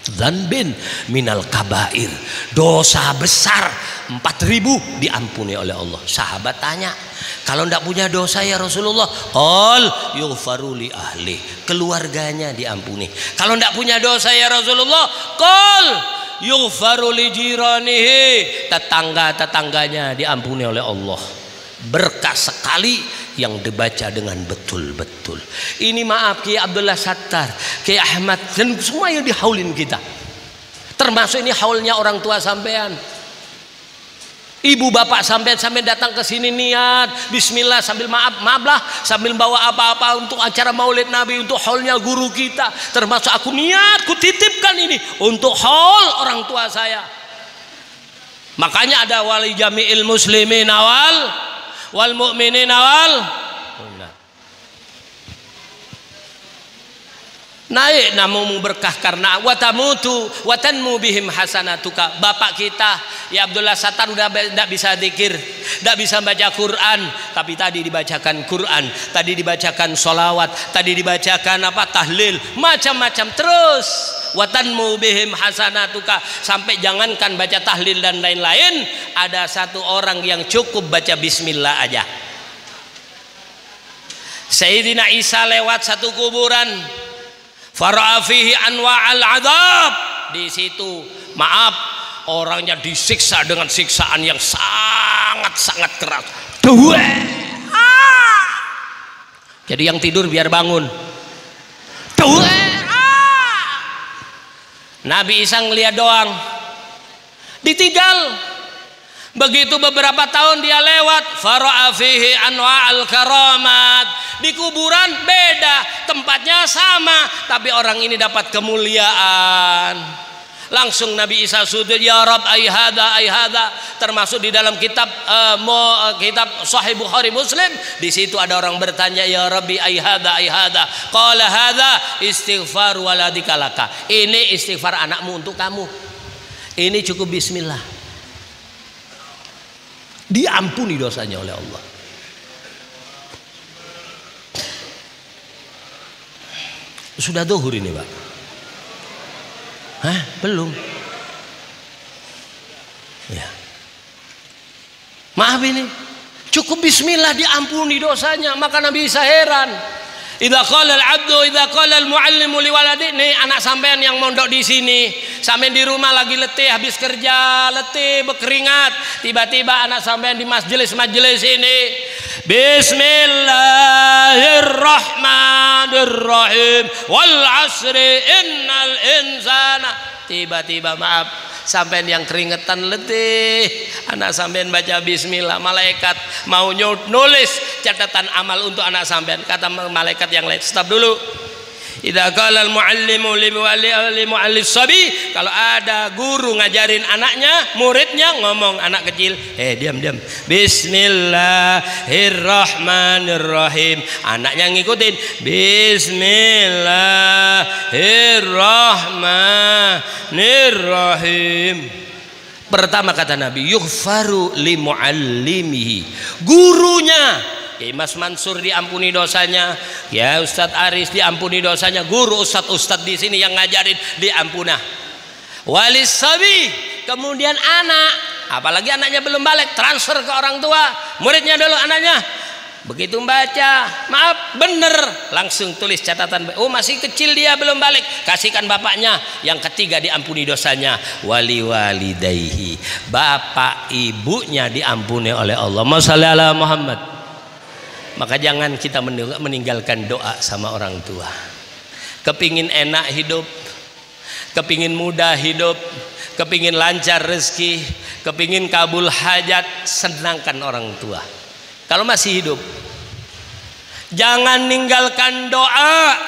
dzanbin minal kabair. Dosa besar 4000 diampuni oleh Allah. Sahabat tanya, kalau tidak punya dosa ya Rasulullah? Qal yughfaru li ahli, keluarganya diampuni. Kalau tidak punya dosa ya Rasulullah? Qal yughfaru li jiranihi, tetangga-tetangganya diampuni oleh Allah. Berkah sekali yang dibaca dengan betul-betul. Ini maaf Kiai Abdullah Sattar, Kiai Ahmad dan semua yang dihaulin kita. Termasuk ini haulnya orang tua sampean. Ibu bapak sampean datang ke sini niat bismillah sambil maaflah sambil bawa apa-apa untuk acara Maulid Nabi, untuk haulnya guru kita. Termasuk aku niat ku titipkan ini untuk haul orang tua saya. Makanya ada wali jami'il muslimin awal wal mu'minin awal. naik namamu berkah karena watamutu watanmu bihim hasanatuka. Bapak kita ya Abdullah Sattar udah tidak bisa zikir, tidak bisa baca Quran, tapi tadi dibacakan Quran, tadi dibacakan solawat, tadi dibacakan apa tahlil, macam-macam terus. Watanmu bihim hasanatuka, sampai jangankan baca tahlil dan lain-lain, ada satu orang yang cukup baca bismillah aja. Sayyidina Isa lewat satu kuburan, fara'a fihi anwa'al adab. Di situ maaf, orangnya disiksa dengan siksaan yang sangat-sangat keras. Jadi yang tidur biar bangun. Nabi Isa ngeliat doang, ditinggal. Begitu beberapa tahun dia lewat, fara'a fihi anwa'al karamat. Di kuburan beda, tempatnya sama, tapi orang ini dapat kemuliaan. Langsung Nabi Isa sujud, ya Rabb ayhada. Termasuk di dalam kitab kitab Sahih Bukhari Muslim, di situ ada orang bertanya, ya Rabbi ayhada. Qala hadza istighfar waladika laka. Ini istighfar anakmu untuk kamu. Ini cukup bismillah, diampuni dosanya oleh Allah. Sudah zuhur ini Pak? Hah? Belum? Ya. Maaf ini, cukup bismillah diampuni dosanya. Maka Nabi Isa heran. Idza qala al-'abdu idza qala al-mu'allimu liwaladi, nih anak sampean yang mondok di sini, sampean di rumah lagi letih, habis kerja letih, berkeringat, tiba-tiba anak sampean di majelis ini, bismillahirrahmanirrahim wal 'asri innal insana, tiba-tiba maaf sampean yang keringetan letih, anak sampean baca bismillah, malaikat mau nulis catatan amal untuk anak sampean. Kata malaikat yang lain, stop dulu. Idza qala al-muallimu li muallim sabi, kalau ada guru ngajarin anaknya, muridnya ngomong, anak kecil, diam. Bismillahirrahmanirrahim. Anaknya ngikutin, Bismillahirrahmanirrahim. Pertama kata Nabi, yughfaru li muallimihi, gurunya. Ya Mas Mansur diampuni dosanya, ya Ustadz Aris diampuni dosanya, guru ustadz di sini yang ngajarin diampuna. Walis sabi, kemudian anak, apalagi anaknya belum balik, transfer ke orang tua, muridnya dulu anaknya. Begitu membaca, maaf bener, langsung tulis catatan, oh masih kecil dia belum balik, kasihkan bapaknya. Yang ketiga diampuni dosanya, wali walidayhi, bapak ibunya diampuni oleh Allah. Shalli ala Muhammad. Maka jangan kita meninggalkan doa sama orang tua. Kepingin enak hidup, kepingin mudah hidup, kepingin lancar rezeki, kepingin kabul hajat, senangkan orang tua kalau masih hidup. Jangan ninggalkan doa.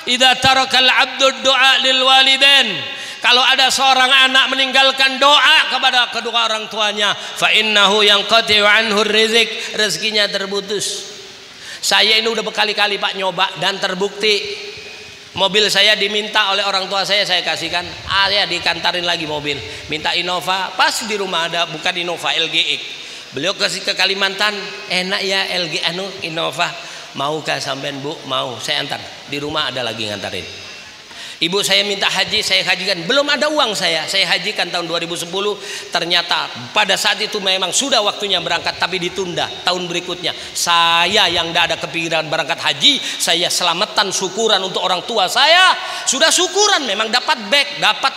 Idza tarakal 'abdu doa lil walidain, kalau ada seorang anak meninggalkan doa kepada kedua orang tuanya, fa innahu yanqati'u anhu rizq, rezekinya terputus. Saya ini udah berkali-kali Pak nyoba dan terbukti. Mobil saya diminta oleh orang tua saya kasihkan. Ya dikantarin lagi mobil, minta Innova, pas di rumah ada bukan Innova, LGX. Beliau kasih ke Kalimantan, enak ya LG Innova. Maukah sampean Bu? Mau, saya antar. Di rumah ada lagi ngantarin. Ibu saya minta haji, saya hajikan, belum ada uang saya hajikan tahun 2010. Ternyata pada saat itu memang sudah waktunya berangkat, tapi ditunda tahun berikutnya. Saya yang tidak ada kepikiran berangkat haji, saya selamatan syukuran untuk orang tua saya. Sudah syukuran, memang dapat bag, dapat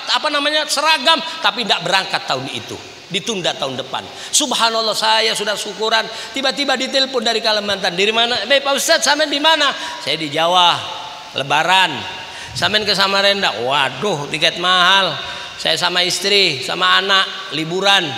seragam, tapi tidak berangkat tahun itu, ditunda tahun depan. Subhanallah, saya sudah syukuran, tiba-tiba ditelepon dari Kalimantan. Dari mana? Pak Ustadz, sampean di mana? Saya di Jawa, Lebaran. Sampean ke Samarinda, waduh tiket mahal. Saya sama istri, sama anak liburan.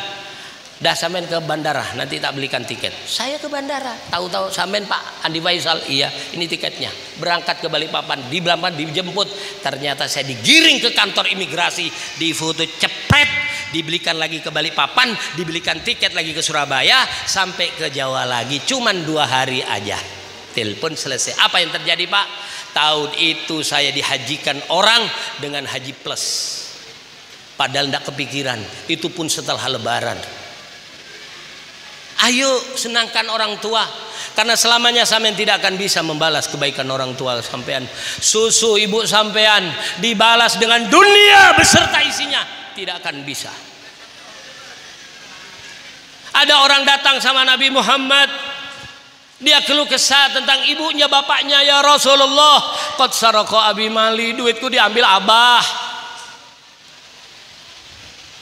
Dah sampean ke bandara, nanti tak belikan tiket. Saya ke bandara, tahu-tahu sampean Pak Andi Faisal, iya ini tiketnya. Berangkat ke Balikpapan, di Balikpapan dijemput. Ternyata saya digiring ke kantor imigrasi, difoto cepet, dibelikan lagi ke Balikpapan, dibelikan tiket lagi ke Surabaya, sampai ke Jawa lagi. Cuman 2 hari aja. Telepon selesai. Apa yang terjadi Pak? tahun itu saya dihajikan orang dengan haji plus. Padahal tidak kepikiran, itu pun setelah lebaran. Ayo senangkan orang tua, karena selamanya sampean tidak akan bisa membalas kebaikan orang tua sampean. Susu ibu sampean dibalas dengan dunia beserta isinya, tidak akan bisa. Ada orang datang sama Nabi Muhammad, dia keluh kesah tentang ibunya bapaknya. Ya Rasulullah, qad saraka abi mali, duitku diambil abah.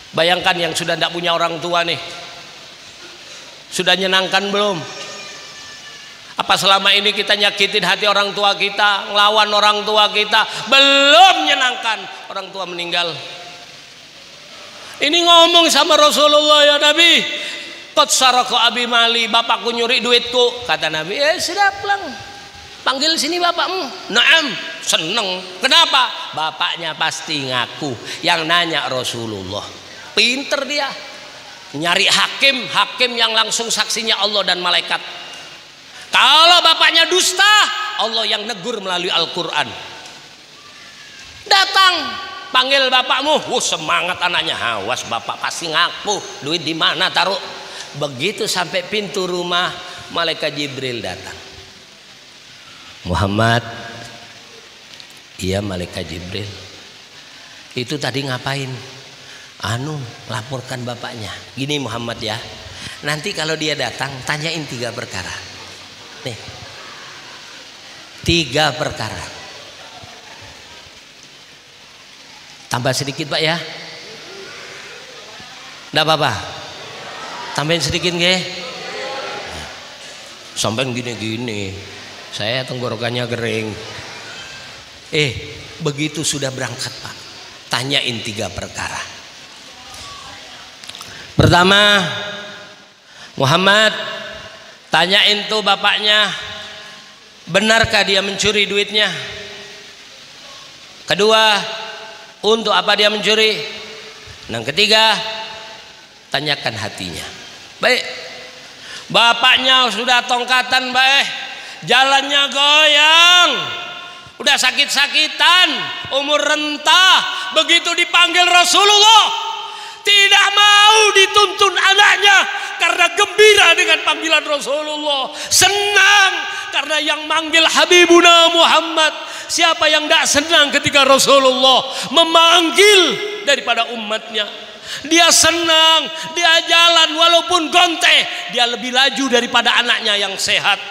Bayangkan yang sudah tidak punya orang tua nih, sudah nyenangkan belum? Apa selama ini kita nyakitin hati orang tua kita, ngelawan orang tua kita? Belum nyenangkan, orang tua meninggal. Ini ngomong sama Rasulullah, ya Nabi, qad saraka abi mali, bapakku nyuri duitku. Kata Nabi, sudah pulang, panggil sini bapakmu. Naam, seneng. Kenapa? Bapaknya pasti ngaku. Yang nanya Rasulullah. Pinter dia, nyari hakim yang langsung saksinya Allah dan malaikat. Kalau bapaknya dusta, Allah yang negur melalui Al-Quran. Datang, panggil bapakmu. Semangat anaknya, awas bapak pasti ngaku. Duit di mana taruh? Begitu sampai pintu rumah, malaikat Jibril datang. Muhammad, iya malaikat Jibril. Itu tadi ngapain? Laporkan bapaknya. Gini Muhammad ya, nanti kalau dia datang tanyain 3 perkara. Nih, 3 perkara. Tambah sedikit Pak ya, nggak apa-apa. Tambahin sedikit nggih. Sampai gini-gini, saya tenggorokannya kering. Begitu sudah berangkat Pak, tanyain 3 perkara. Pertama, Muhammad, tanyain tuh bapaknya, benarkah dia mencuri duitnya? Kedua, untuk apa dia mencuri? Yang ketiga, tanyakan hatinya. Baik, bapaknya sudah tongkatan, baik, jalannya goyang, udah sakit-sakitan, umur renta. Begitu dipanggil Rasulullah, tidak mau dituntun anaknya karena gembira dengan panggilan Rasulullah. Senang karena yang manggil Habibuna Muhammad. Siapa yang tidak senang ketika Rasulullah memanggil daripada umatnya? Dia senang, dia jalan walaupun gonteh, dia lebih laju daripada anaknya yang sehat.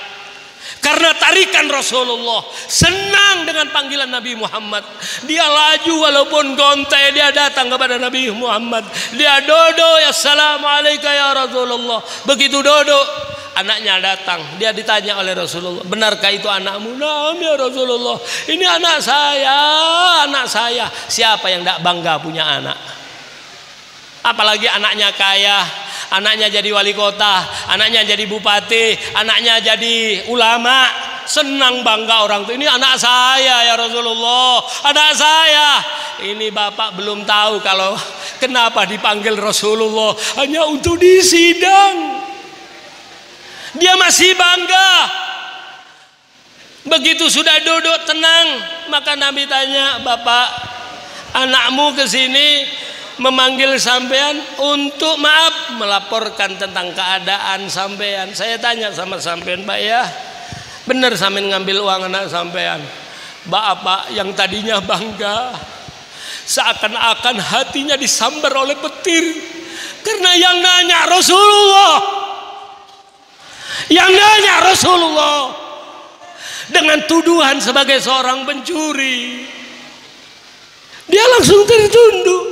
Karena tarikan Rasulullah, senang dengan panggilan Nabi Muhammad. Dia laju walaupun gontai, dia datang kepada Nabi Muhammad. Dia duduk, assalamualaikum ya Rasulullah. Begitu duduk, anaknya datang. Dia ditanya oleh Rasulullah, benarkah itu anakmu? Naam ya Rasulullah, ini anak saya, anak saya. Siapa yang tidak bangga punya anak? Apalagi anaknya kaya, anaknya jadi wali kota, anaknya jadi bupati, anaknya jadi ulama. Senang bangga orang itu. Ini anak saya ya Rasulullah, anak saya. Ini bapak belum tahu kalau kenapa dipanggil Rasulullah hanya untuk disidang. Dia masih bangga. Begitu sudah duduk tenang, maka Nabi tanya, bapak, anakmu ke sini memanggil sampean untuk maaf, melaporkan tentang keadaan sampean. Saya tanya sama sampean, Pak ya, benar sampean ngambil uang anak sampean? Bapak yang tadinya bangga, seakan-akan hatinya disambar oleh petir, karena yang nanya Rasulullah, yang nanya Rasulullah dengan tuduhan sebagai seorang pencuri. Dia langsung tertunduk,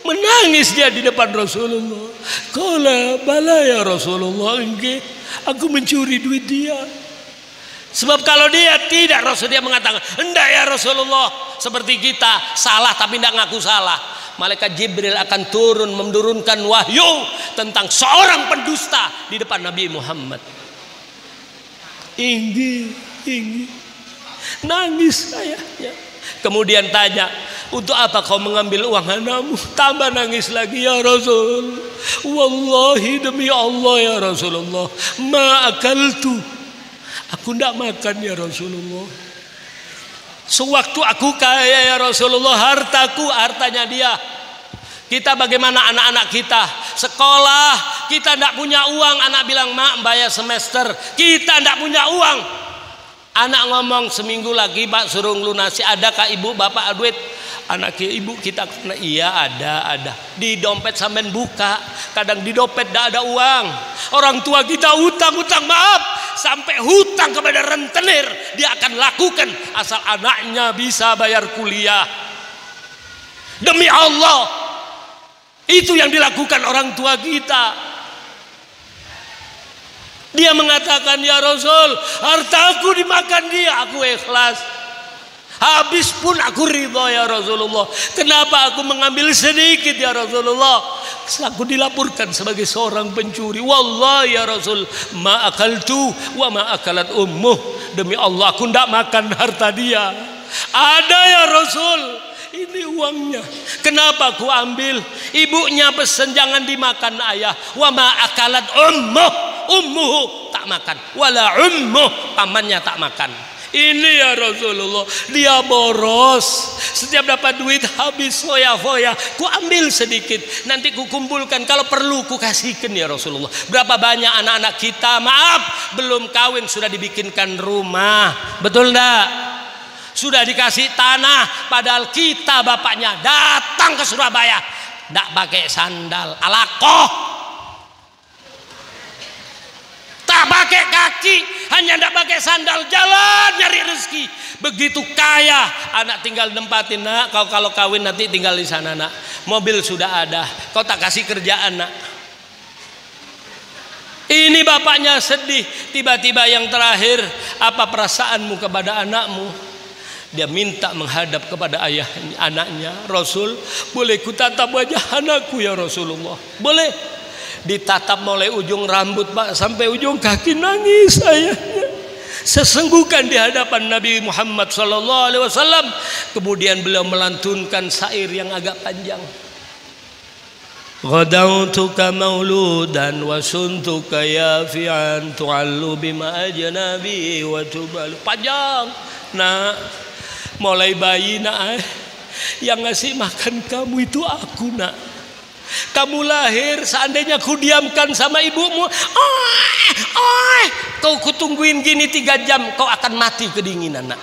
menangis dia di depan Rasulullah. Qala bala ya Rasulullah, enggak, aku mencuri duit dia. Sebab kalau dia tidak, Rasul dia mengatakan, enggak ya Rasulullah, seperti kita salah tapi tidak ngaku salah. Malaikat Jibril akan turun menurunkan wahyu tentang seorang pendusta di depan Nabi Muhammad. Inggi, nangis saya ya. Kemudian tanya, untuk apa kau mengambil uang anakmu? Tambah nangis lagi, ya Rasul, wallahi demi Allah ya Rasulullah, ma akaltu, aku tidak makan ya Rasulullah. Sewaktu aku kaya ya Rasulullah, hartaku hartanya dia. Kita bagaimana anak-anak kita sekolah, kita tidak punya uang, anak bilang mak bayar semester, kita tidak punya uang. Anak ngomong seminggu lagi pak suruh lunasi, adakah ibu bapak duit? Anak ibu kita kena, iya ada. Di dompet sampean buka, kadang di dompet tidak ada uang. Orang tua kita hutang maaf, sampai hutang kepada rentenir dia akan lakukan asal anaknya bisa bayar kuliah. Demi Allah, itu yang dilakukan orang tua kita. Dia mengatakan, ya Rasul, hartaku dimakan dia, aku ikhlas. Habis pun aku ridho ya Rasulullah. Kenapa aku mengambil sedikit ya Rasulullah? Aku dilaporkan sebagai seorang pencuri. Wallahi ya Rasul, ma akaltu wa ma akalat ummuh. Demi Allah aku tidak makan harta dia. Ada ya Rasul, ini uangnya. Kenapa aku ambil? Ibunya pesen jangan dimakan ayah. Wa ma akalat ummuhu tak makan. Wala ummuh, pamannya tak makan. Ini ya Rasulullah, dia boros. Setiap dapat duit habis foya-foya, ku ambil sedikit, nanti ku kumpulkan, kalau perlu ku kasihkan ya Rasulullah. Berapa banyak anak-anak kita, maaf, belum kawin sudah dibikinkan rumah, betul enggak? Sudah dikasih tanah, padahal kita bapaknya datang ke Surabaya enggak pakai sandal, alakoh. Tak pakai kaki, hanya tidak pakai sandal, jalan nyari rezeki. Begitu kaya, anak tinggal nempatin, nak kau kalau kawin nanti tinggal di sana nak. Mobil sudah ada, kau tak kasih kerjaan nak. Ini bapaknya sedih. Tiba-tiba yang terakhir, apa perasaanmu kepada anakmu? Dia minta menghadap kepada anaknya. Rasul, boleh ku tatap wajah anakku ya Rasulullah? Boleh. Ditatap mulai ujung rambut pak sampai ujung kaki, nangis ayahnya. Sesenggukan di hadapan Nabi Muhammad SAW. Kemudian beliau melantunkan syair yang agak panjang. Ghadautuka mauludan wa suntuka yafi'an tu'allu bima ajnabi wa tubalu. Panjang. Nah, mulai bayi nak, yang ngasih makan kamu itu aku nak. Kamu lahir, seandainya ku diamkan sama ibumu, kau kutungguin gini 3 jam, kau akan mati kedinginan nak.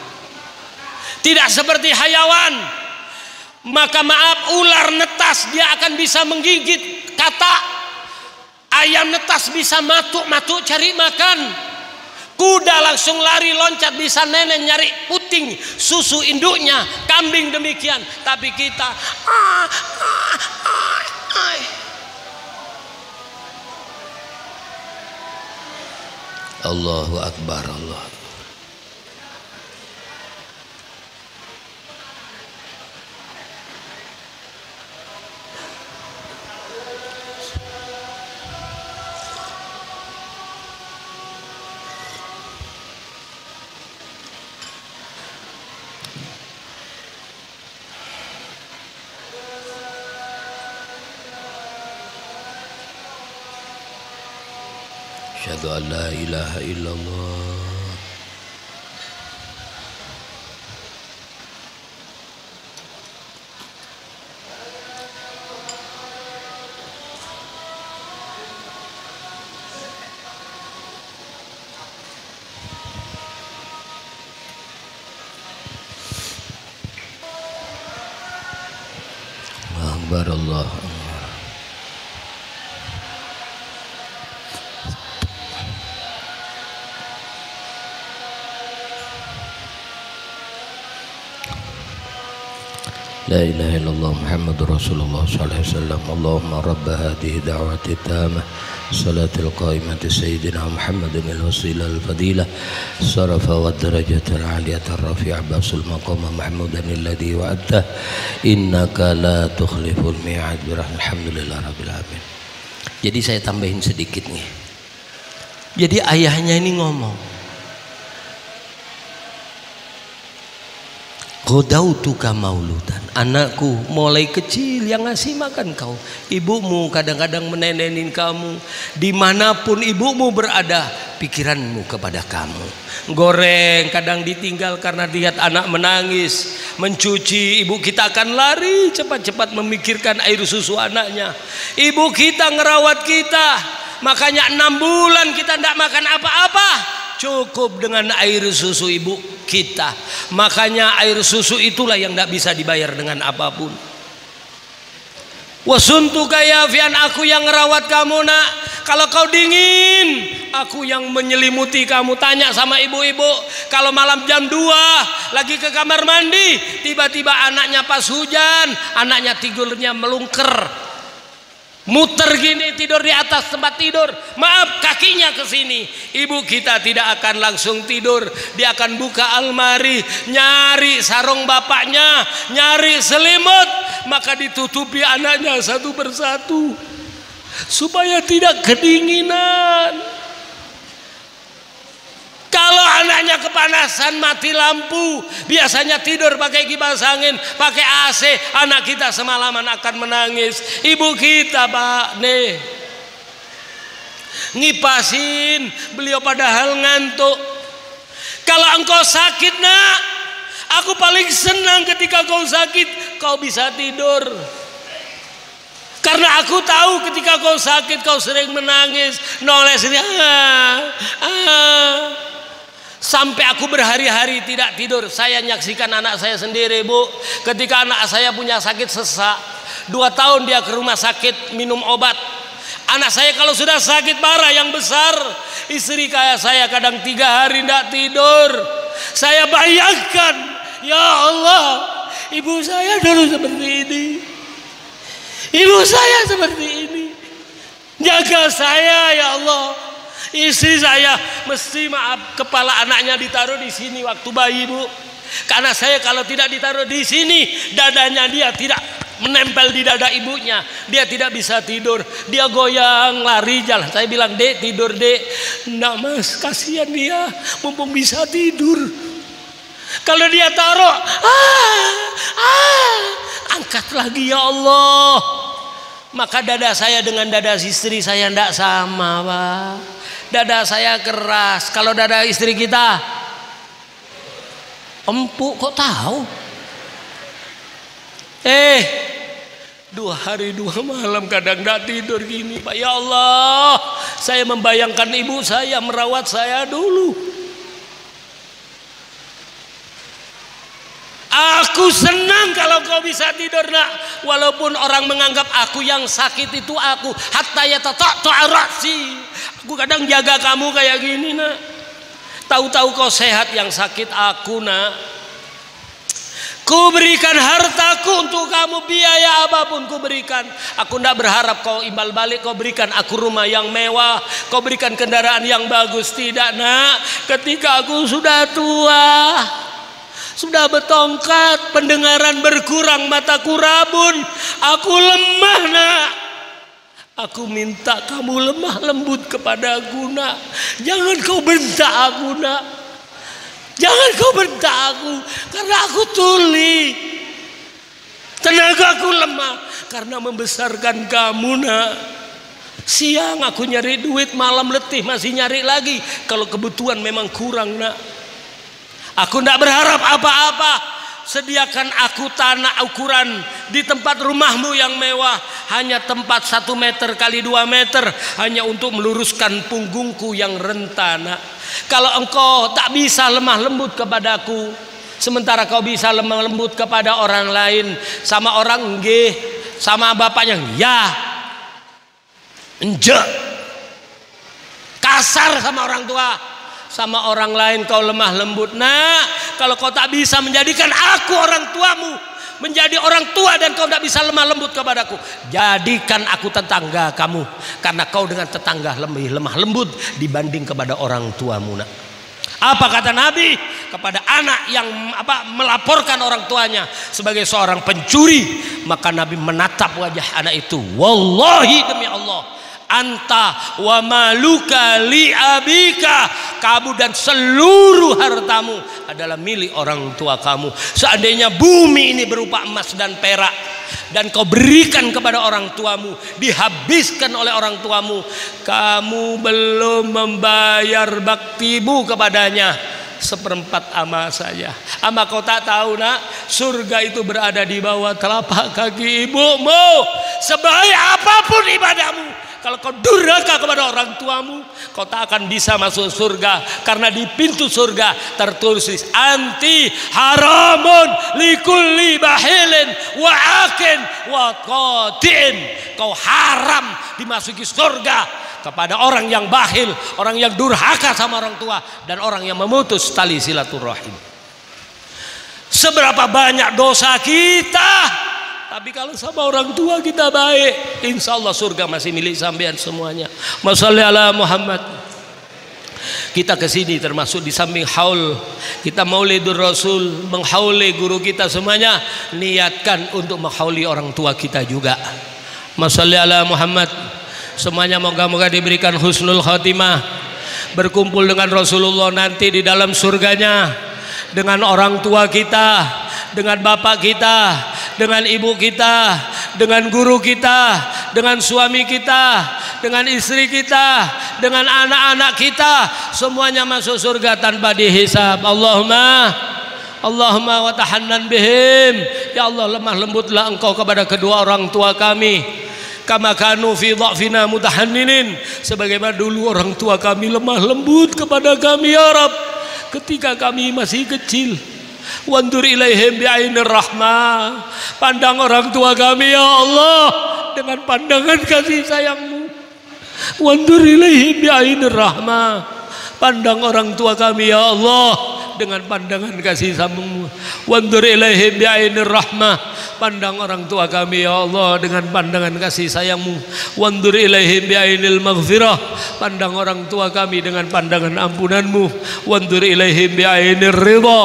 Tidak seperti hayawan. Maka maaf, ular netas dia akan bisa menggigit kata, ayam netas bisa matuk-matuk cari makan, kuda langsung lari loncat bisa nenek nyari puting susu induknya, kambing demikian. Tapi kita Allahu Akbar, Allah. Asyhadu an la ilaha illallah. Akbar, Allah. La ilaha illallah Muhammadur Rasulullah sallallahu alaihi wasallam. Allahumma rabb hadhihi da'wati tamah salatil qaimati sayyidina Muhammadin al-wasilah al-fadilah sarafa wa darajatal aliyata rafi'a basul maqama mahmudan alladhi wa'adta innaka la tukhliful mi'ad alhamdulillah rabbil alamin. Jadi saya tambahin sedikit nih. Jadi ayahnya ini ngomong, Ghadautuka mauludan, anakku mulai kecil yang ngasih makan kau. Ibumu kadang-kadang menenenin kamu. Dimanapun ibumu berada, pikiranmu kepada kamu. Goreng kadang ditinggal karena lihat anak menangis. Mencuci, ibu kita akan lari cepat-cepat memikirkan air susu anaknya. Ibu kita ngerawat kita, makanya 6 bulan kita tidak makan apa-apa, cukup dengan air susu ibu kita. Makanya air susu itulah yang tidak bisa dibayar dengan apapun. Wasuntuka ya Fian, aku yang ngerawat kamu nak. Kalau kau dingin, aku yang menyelimuti kamu. Tanya sama ibu-ibu, kalau malam jam 2 lagi ke kamar mandi, tiba-tiba anaknya pas hujan, anaknya tidurnya melungker, muter gini, tidur di atas tempat tidur, maaf kakinya ke sini. Ibu kita tidak akan langsung tidur, dia akan buka almari, nyari sarung bapaknya, nyari selimut, maka ditutupi anaknya satu persatu supaya tidak kedinginan. Kalau anaknya kepanasan, mati lampu, biasanya tidur pakai kipas angin, pakai AC, anak kita semalaman akan menangis. Ibu kita Pak nih ngipasin, beliau padahal ngantuk. Kalau engkau sakit nak, aku paling senang ketika kau sakit, kau bisa tidur. Karena aku tahu ketika kau sakit, kau sering menangis, noles ini, sampai aku berhari-hari tidak tidur. Saya nyaksikan anak saya sendiri Bu, ketika anak saya punya sakit sesak, 2 tahun dia ke rumah sakit minum obat. Anak saya kalau sudah sakit parah yang besar, istri kayak saya kadang 3 hari tidak tidur. Saya bayangkan, ya Allah, ibu saya dulu seperti ini, ibu saya seperti ini, jaga saya ya Allah. Istri saya mesti maaf, kepala anaknya ditaruh di sini waktu bayi Bu, karena saya kalau tidak ditaruh di sini, dadanya dia tidak menempel di dada ibunya, dia tidak bisa tidur, dia goyang lari jalan. Saya bilang, Dek tidur Dek. Enggak Mas, kasihan dia, mumpung bisa tidur. Kalau dia taruh, angkat lagi ya Allah. Maka dada saya dengan dada istri saya tidak sama Pak. Dada saya keras. Kalau dada istri kita empuk, kok tahu? 2 hari 2 malam kadang tidak tidur gini Pak. Ya Allah, saya membayangkan ibu saya merawat saya dulu. Aku senang kalau kau bisa tidur nak, walaupun orang menganggap aku yang sakit itu aku. Hatta yatata'a ra'si. Aku kadang jaga kamu kayak gini nak. Tahu-tahu kau sehat, yang sakit aku nak. Ku berikan hartaku untuk kamu, biaya apapun ku berikan. Aku tidak berharap kau imbal balik, kau berikan aku rumah yang mewah, kau berikan kendaraan yang bagus. Tidak nak, ketika aku sudah tua, sudah bertongkat, pendengaran berkurang, mataku rabun, aku lemah nak. Aku minta kamu lemah lembut kepada aku nak. Jangan kau bentak aku nak. Jangan kau bentak aku, karena aku tuli, tenagaku lemah karena membesarkan kamu nak. Siang aku nyari duit, malam letih masih nyari lagi. Kalau kebutuhan memang kurang nak. Aku tidak berharap apa-apa. Sediakan aku tanah ukuran di tempat rumahmu yang mewah, hanya tempat 1 meter kali 2 meter, hanya untuk meluruskan punggungku yang rentan. Kalau engkau tak bisa lemah lembut kepadaku, sementara kau bisa lemah lembut kepada orang lain, sama orang nggih, sama bapaknya ya, enje, kasar sama orang tua, sama orang lain kau lemah lembut. Nah, kalau kau tak bisa menjadikan aku orang tuamu, menjadi orang tua, dan kau tidak bisa lemah lembut kepadaku, jadikan aku tetangga kamu, karena kau dengan tetangga lebih lemah lembut dibanding kepada orang tuamu nak. Apa kata Nabi kepada anak yang melaporkan orang tuanya sebagai seorang pencuri? Maka Nabi menatap wajah anak itu, wallahi demi Allah, anta wa maluka li abika kamu dan seluruh hartamu adalah milik orang tua kamu. Seandainya bumi ini berupa emas dan perak dan kau berikan kepada orang tuamu, dihabiskan oleh orang tuamu, kamu belum membayar baktimu kepadanya seperempat amal saja. Ama kau tak tahu nak, surga itu berada di bawah telapak kaki ibumu. Sebaik apapun ibadahmu, kalau kau durhaka kepada orang tuamu, kau tak akan bisa masuk surga. Karena di pintu surga tertulis anti haramun likulli bahilin wa akin wa qatin. Kau haram dimasuki surga kepada orang yang bahil, orang yang durhaka sama orang tua, dan orang yang memutus tali silaturahim. Seberapa banyak dosa kita, tapi kalau sama orang tua kita baik, insya Allah surga masih milik sampean semuanya. Masya Allah Muhammad. Kita kesini termasuk di samping haul, kita maulidur Rasul, menghauli guru kita semuanya, niatkan untuk menghauli orang tua kita juga. Masya Allah Muhammad. Semuanya moga-moga diberikan husnul khatimah, berkumpul dengan Rasulullah nanti di dalam surganya, dengan orang tua kita, dengan bapak kita, dengan ibu kita, dengan guru kita, dengan suami kita, dengan istri kita, dengan anak-anak kita, semuanya masuk surga tanpa dihisab. Allahumma wa tahannan bihim. Ya Allah, lemah lembutlah engkau kepada kedua orang tua kami. Kama kanu fi dha'fina mutahanninin, sebagaimana dulu orang tua kami lemah lembut kepada kami ya Rabb ketika kami masih kecil. Wandur ilaihim bi'ainir rahmah, pandang orang tua kami ya Allah dengan pandangan kasih sayangmu. Wandur ilaihim bi'ainir rahmah, pandang orang tua kami ya Allah dengan pandangan kasih sayangmu. Wandur ilaihim bi'ainir rahmah, pandang orang tua kami ya Allah dengan pandangan kasih sayangmu. Wandur ilaihim bi'ainil maghfirah, pandang orang tua kami dengan pandangan ampunanmu. Wandur ilaihim bi'ainir ridha,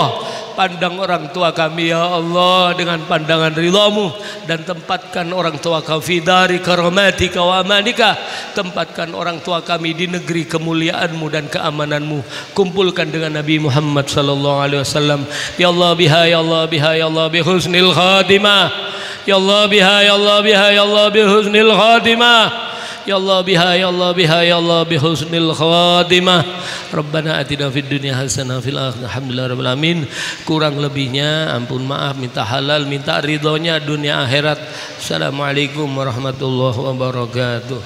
pandang orang tua kami ya Allah dengan pandangan ridhamu, dan tempatkan orang tua kami fi dari karamatika wa amanika, tempatkan orang tua kami di negeri kemuliaanmu dan keamananmu. Kumpulkan dengan Nabi Muhammad sallallahu alaihi wasallam. Ya Allah biha, ya Allah biha, ya Allah bi husnil khatimah. Ya Allah biha, ya Allah biha, ya Allah bi husnil khatimah. Ya Allah biha, ya Allah biha, ya Allah bi husnil khatimah. Rabbana atina fid dunya hasanah fil akhirati alhamdulillah rabbil alamin. Kurang lebihnya ampun maaf, minta halal, minta ridhonya dunia akhirat. Assalamualaikum warahmatullahi wabarakatuh.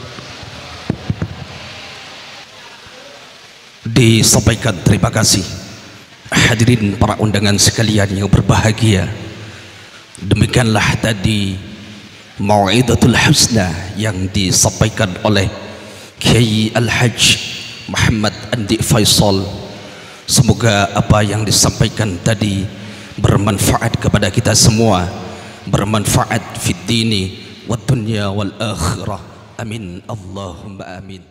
Disampaikan terima kasih hadirin para undangan sekalian yang berbahagia. Demikianlah tadi Mau'idatul Husna yang disampaikan oleh Kiai Al-Hajj Muhammad Andi Faisal. Semoga apa yang disampaikan tadi bermanfaat kepada kita semua, bermanfaat fid dini wad dunya wal akhirah. Amin Allahumma amin.